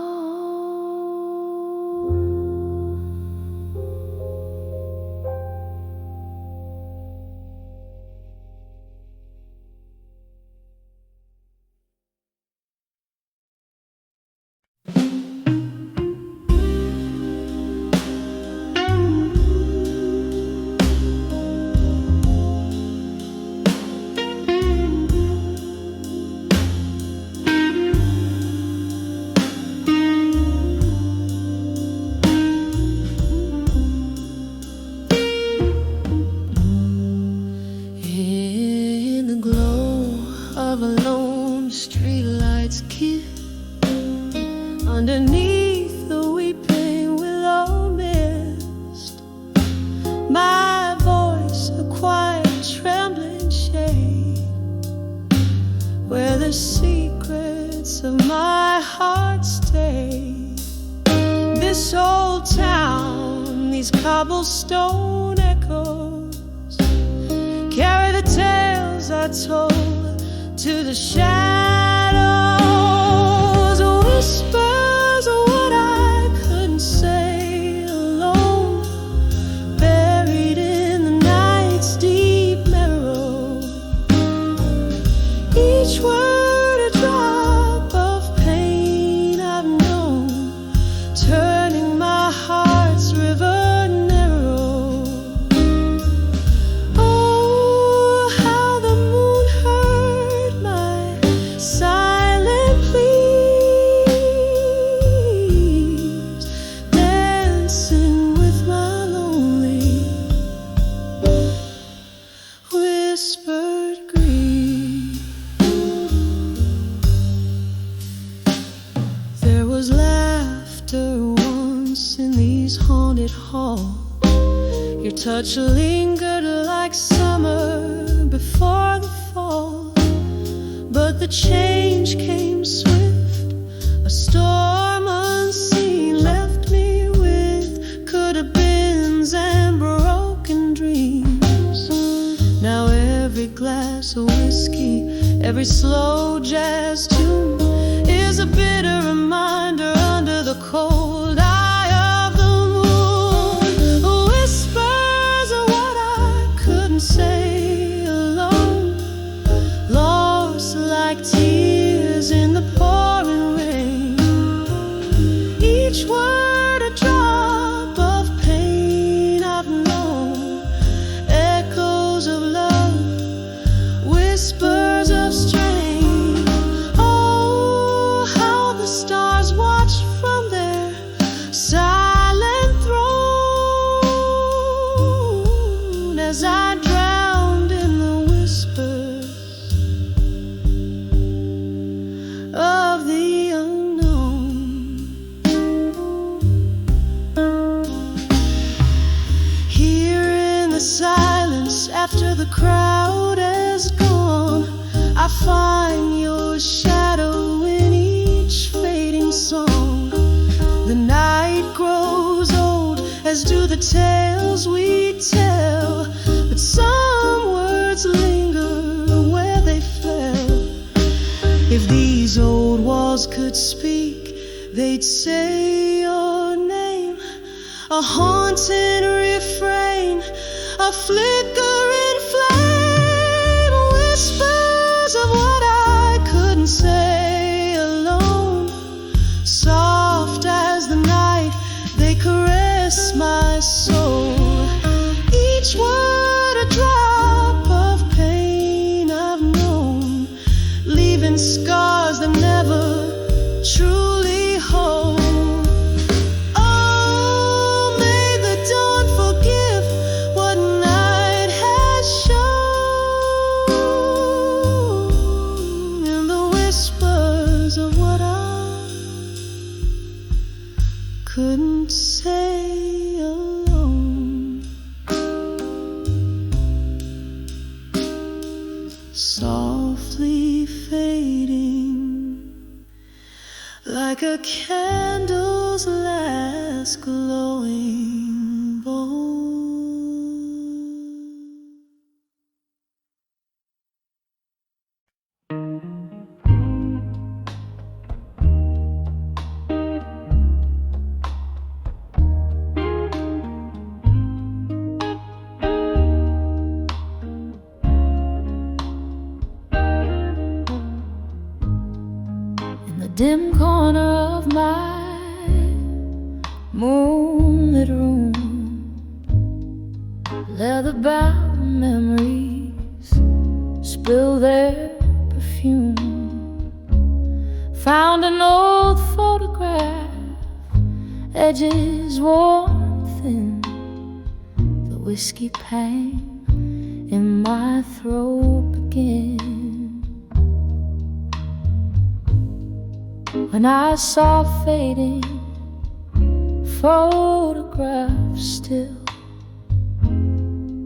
In the glow of a lone streetlight's kiss, underneath the weeping willow mist, my voice a quiet trembling shade, where the secrets of my heart stay. This old town, these cobblestone echoes carry the tales I told to the shadows. Whispers of what I couldn't say alone, buried in the night's deep marrow. Each word a drop of pain I've known, turning my heart's river narrow. Oh, how the moon heard my silent pleas, dancing with my lonely whispered grief. There was laughter once in these haunted halls. Your touch lingered like summer before the fall. But the change came swift, a storm unseen left me with could-have-beens and broken dreams. Now every glass of whiskey, every slow jazz tune is a bitter reminder under the cold eye of the moon. Whispers of what I couldn't say alone, lost like tears in the pouring rain. Each word a drop of pain I've known, echoes of love, whispers of strain. Oh, how the stars watch from their silent throne as I drowned in the whispers of the unknown. Here in the silence after the crowd has gone, I find your shadow in each fading song. The night grows old, as do the tales we tell, but some words linger where they fell. If these old walls could speak, they'd say your name, a haunted refrain, a flickering flame, whispers of what I couldn't say alone. Soft as the night, they caress my soul. Each word a drop of pain I've known, leaving scars that never truly hold. Oh, may the dawn forgive what night has shown, in the whispers of what I couldn't say alone. Softly fading like a candle's last glowing bone. Dim corner of my moonlit room, leather-bound memories spill their perfume. Found an old photograph, edges worn thin, the whiskey pain in my throat begins. When I saw fading photographs still,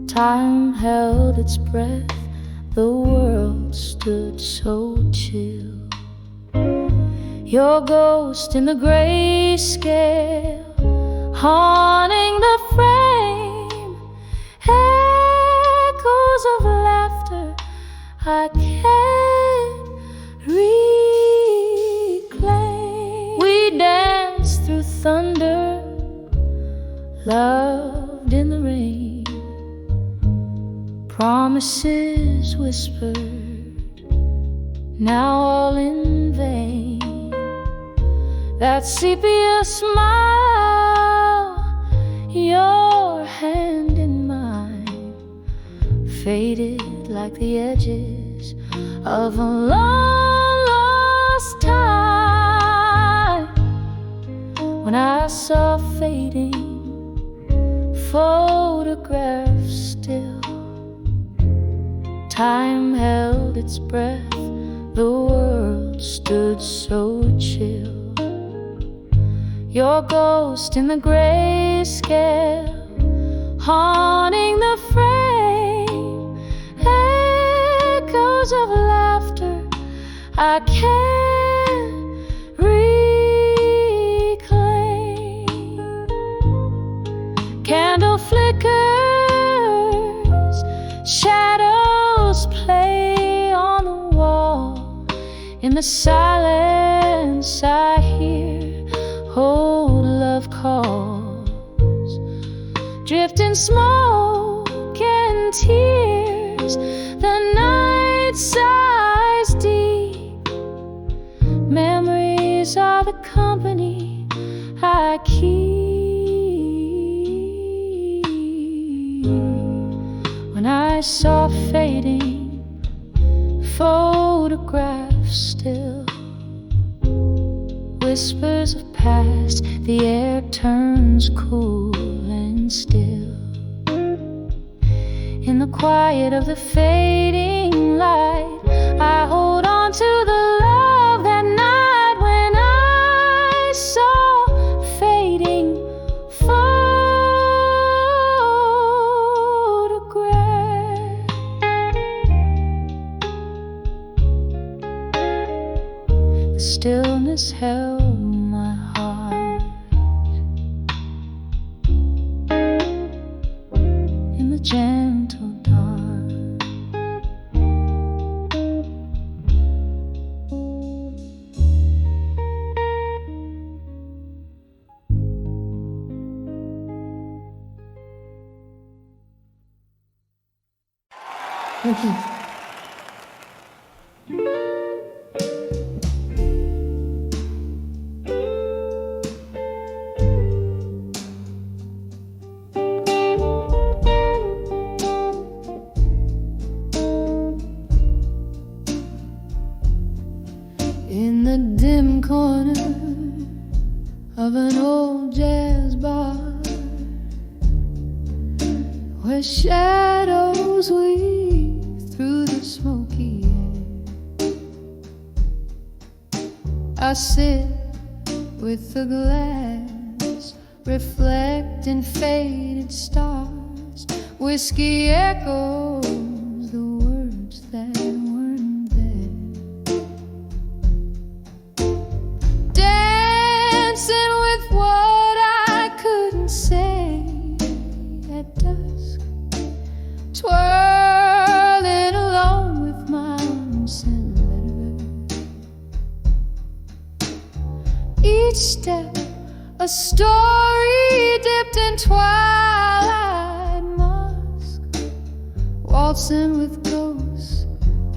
time held its breath, the world stood so chill. Your ghost in the grayscale, haunting the frame, echoes of laughter I can't reclaim. We danced through thunder, loved in the rain, promises whispered now all in vain. That sepia smile, your hand in mine, faded like the edges of a long lost time. When I saw fading photographs still, time held its breath, the world stood so chill. Your ghost in the grayscale, haunting the frame, echoes of laughter I can't reclaim. Candle flickers, shadows play on the wall. In the silence I hear old love calls, drifting smoke and tears. The night sighs deep, memories are the company I keep. When I saw fading photographs still, whispers of past, the air turns cool and still. In the quiet of the fading light, I hold on to the love that night when I saw fading photograph. The stillness held my heart in the gentle dark. Thank you. In the dim corner of an old jazz bar, where shadows weave through the smoky air, I sit with the glass, reflecting faded stars. Whiskey echoes the words that weren't there, dancing with what I couldn't say at dusk, twirling along with my unsent letter. Each step a story dipped in twilight musk, waltzing with ghosts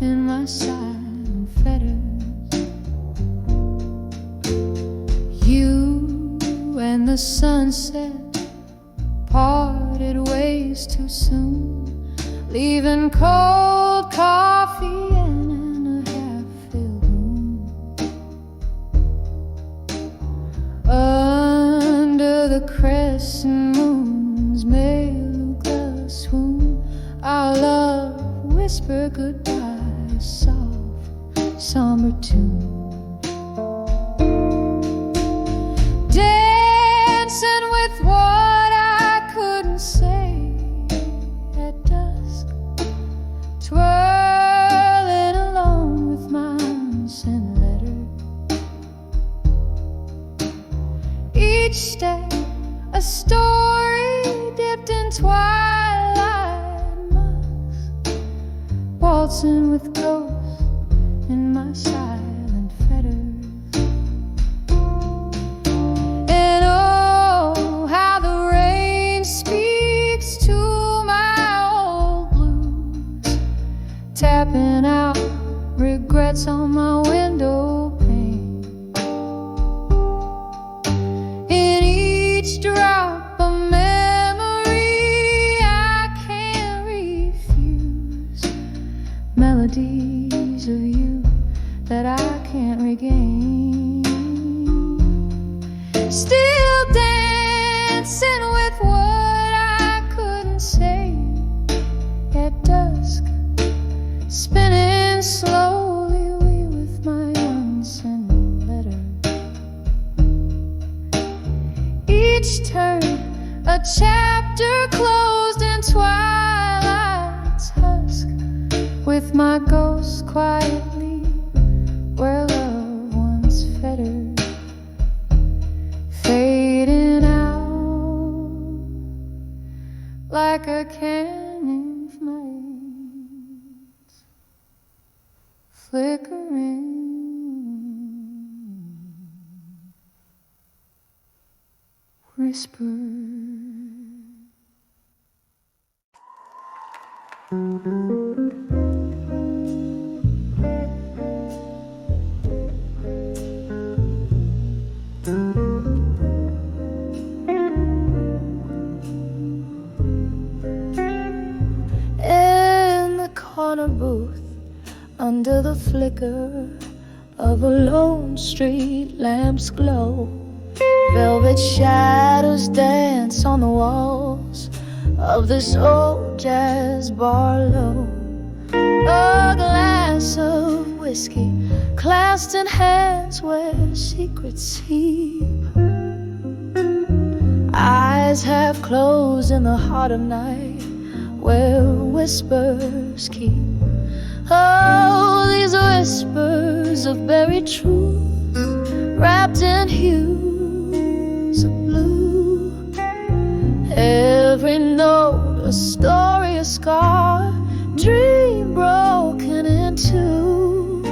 in my silent fetters. You and the sunset parted ways too soon, leaving cold coffee in a half-filled room. Under the crescent moon's mail swoon, our love whispered goodbye, a soft, somber tune. Dancing with what I couldn't say at dusk, twirling along with my unsent letter. Each step a story dipped in twilight musk, waltzing with ghosts in my silent fetters. And oh, how the rain speaks to my old blues, tapping out regrets on my window pane. In each drop of memory I can't refuse, melodies of you that I can't regain. Still dancing with what I couldn't say at dusk, spinning slowly away with my unsent letter. Each turn a chapter closed in twilight's husk, with my ghost quietly where love once fettered, fading out like a canyon flames, flickering. Whisper. In the corner booth, under the flicker of a lone street lamp's glow, velvet shadows dance on the walls of this old jazz bar low. A glass of whiskey clasped in hands where secrets sleep, eyes half closed in the heart of night where whispers keep. Oh, these whispers of buried truth wrapped in hues of blue. Every note a story, a scar, dream broken in two,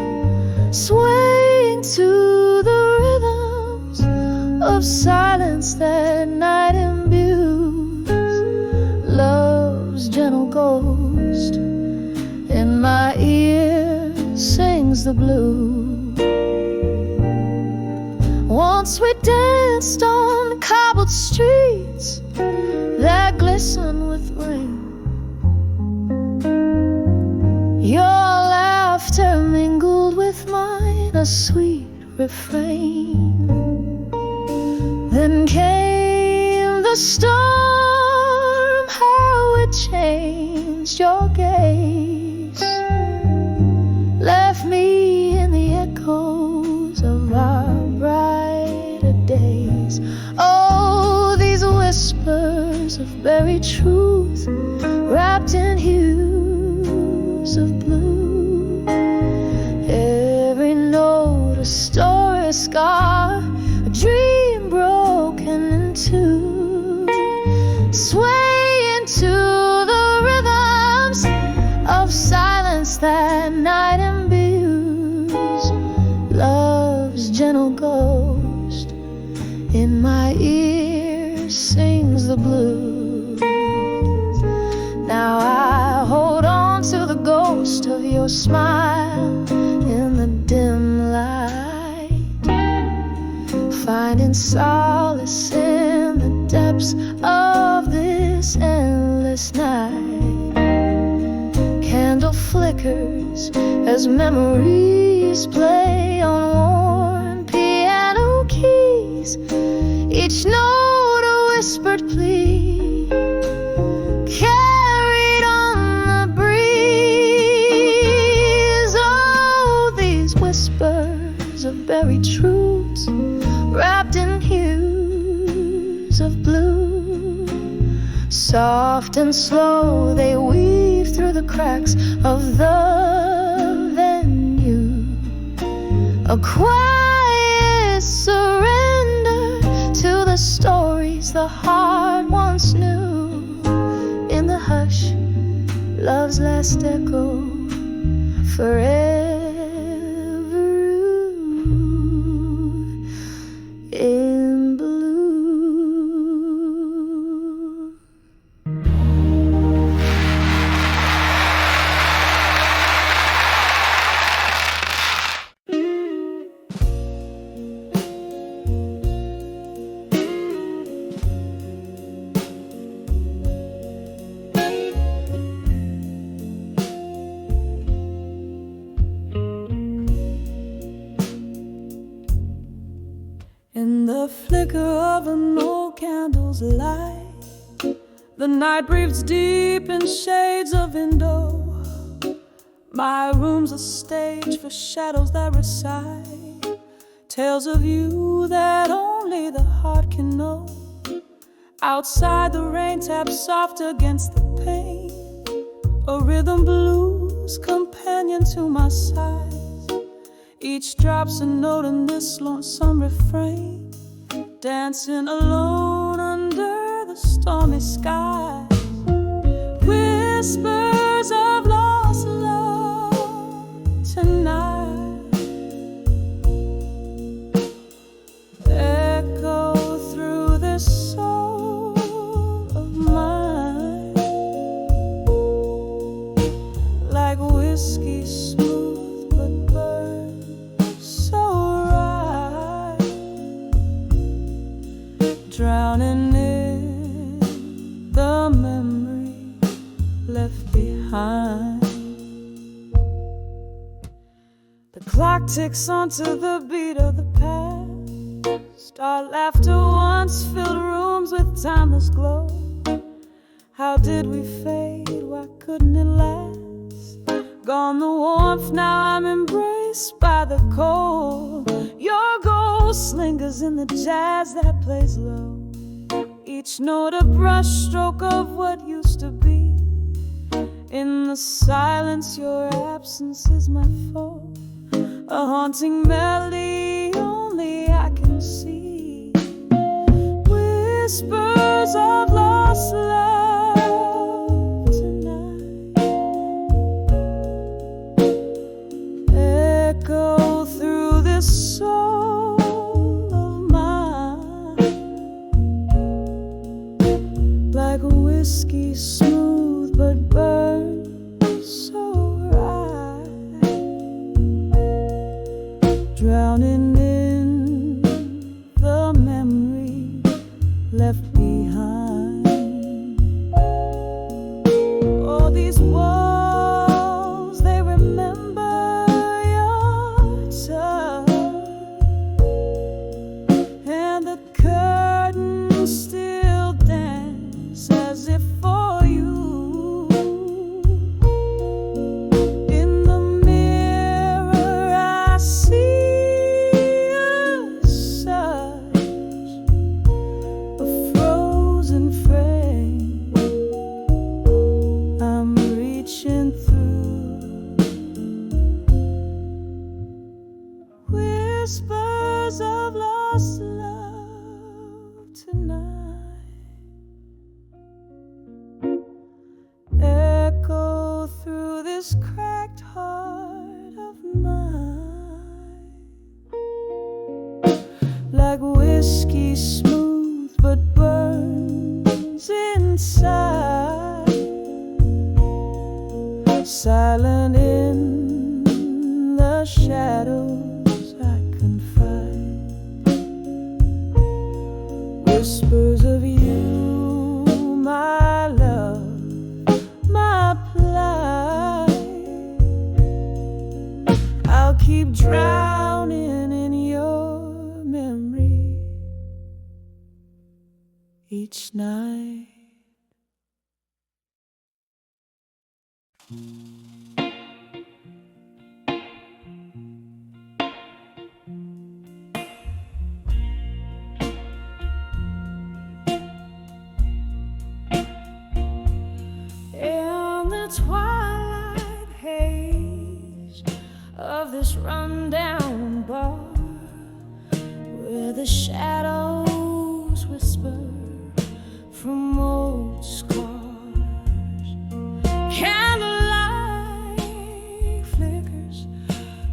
swaying to the rhythms of silence that night imbues. Love's gentle ghost in my ear sings the blues. Once we danced on cobbled streets that glisten with rain. Your laughter mingled with mine, a sweet refrain. Then came the storm, how it changed your gaze, left me in the echoes of our brighter days. Oh, these whispers of buried truth wrapped in hues of blue. Every note a story, a scar, a dream broken in two, swaying to the rhythms of silence that night imbues. Love's gentle ghost in my ear sings the blues. Now I hold on to the ghost of your smile in the dim light, finding solace in the depths of this endless night. Candle flickers as memories play on worn piano keys, each note a whispered plea, carried on the breeze. Oh, these whispers of buried truths wrapped in hues of blue. Soft and slow they weave through the cracks of the venue, a quiet surrender to the stories the heart once knew. In the hush, love's last echo forever in blue. flicker of an old candle's light. The night breathes deep in shades of window. My room's a stage for shadows that recite tales of you that only the heart can know. Outside the rain taps soft against the pane, a rhythm blues companion to my sighs. Each drop's a note in this lonesome refrain, dancing alone under the stormy sky. Whispers of lost love tonight echo through this soul of mine, like whiskey smooth but burn so right, drowning in the memory left behind. The clock ticks onto the beat of the past. Our laughter once filled rooms with timeless glow. How did we fade? Why couldn't it last? Gone the warmth, now I'm embraced by the cold. Your ghost lingers in the jazz that plays low, each note a brushstroke of what used to be. In the silence, your absence is my foe, a haunting melody only I can see. Whispers of lost love tonight echo through this soul of mine, like a whiskey smooth but burn so right, drowning in the memory left behind. Oh, these walls, they remember your touch, and the curtain still dance as if for you. In the mirror I see a such a frozen frame. I'm reaching through whispers of lost love tonight echo through this cracked heart of mine, like whiskey smooth but burns inside, silent in the shadows I confide. Whispers of you, my love, my plight. I'll keep drowning in your memory each night. In the twilight haze of this rundown bar, where the shadows whisper from old scars, candlelight flickers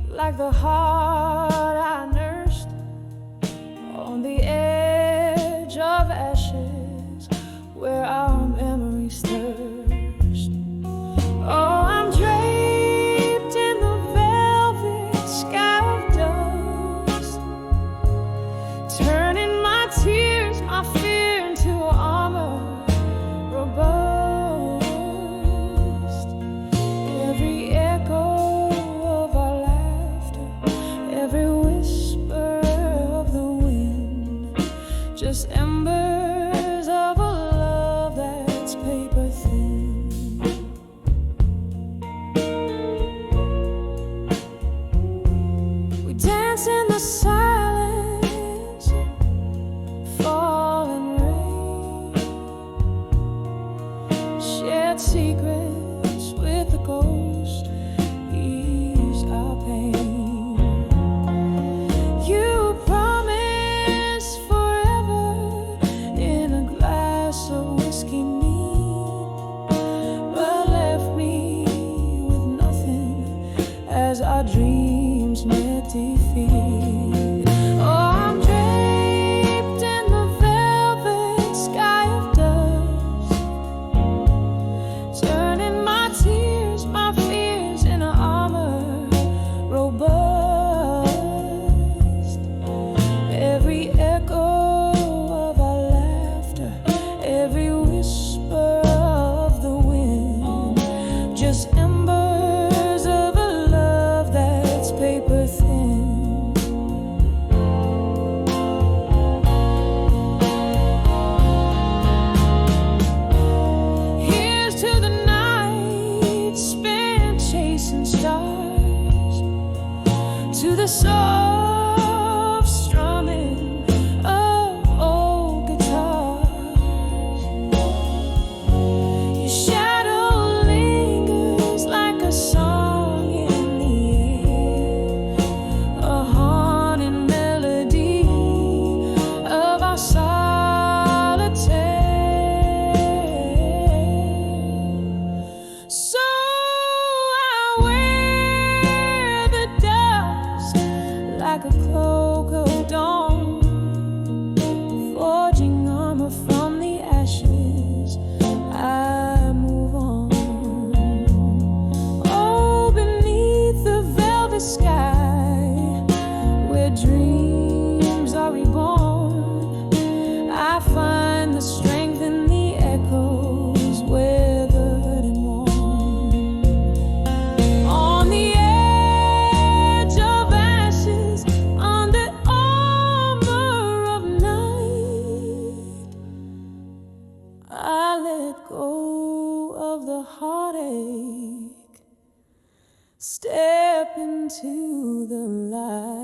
like the heart I nursed on the edge of ashes, where our memories thirst. Oh, I'm draped in the velvet sky of dust, turning my tears, my fear into armor robust. Every echo of our laughter, every as our dreams met defeat. Oh, I'm draped in the velvet sky of dust, turning my tears, my fears into armor robust. Every echo of our laughter, every whisper of the wind, just embers of a love that's paper thin. Here's to the night spent chasing stars, to the soft strumming of old guitars. Your shadow lingers like a song in the air, a haunting melody of our solitaire. So I wear the dust like a cloak of dawn, forging armor from the ashes. I move on. Oh, beneath the velvet sky, where dreams are reborn, I find the strength in the echoes, weathered and worn. On the edge of ashes, under armor of night, I let go of the heartache, step into the light.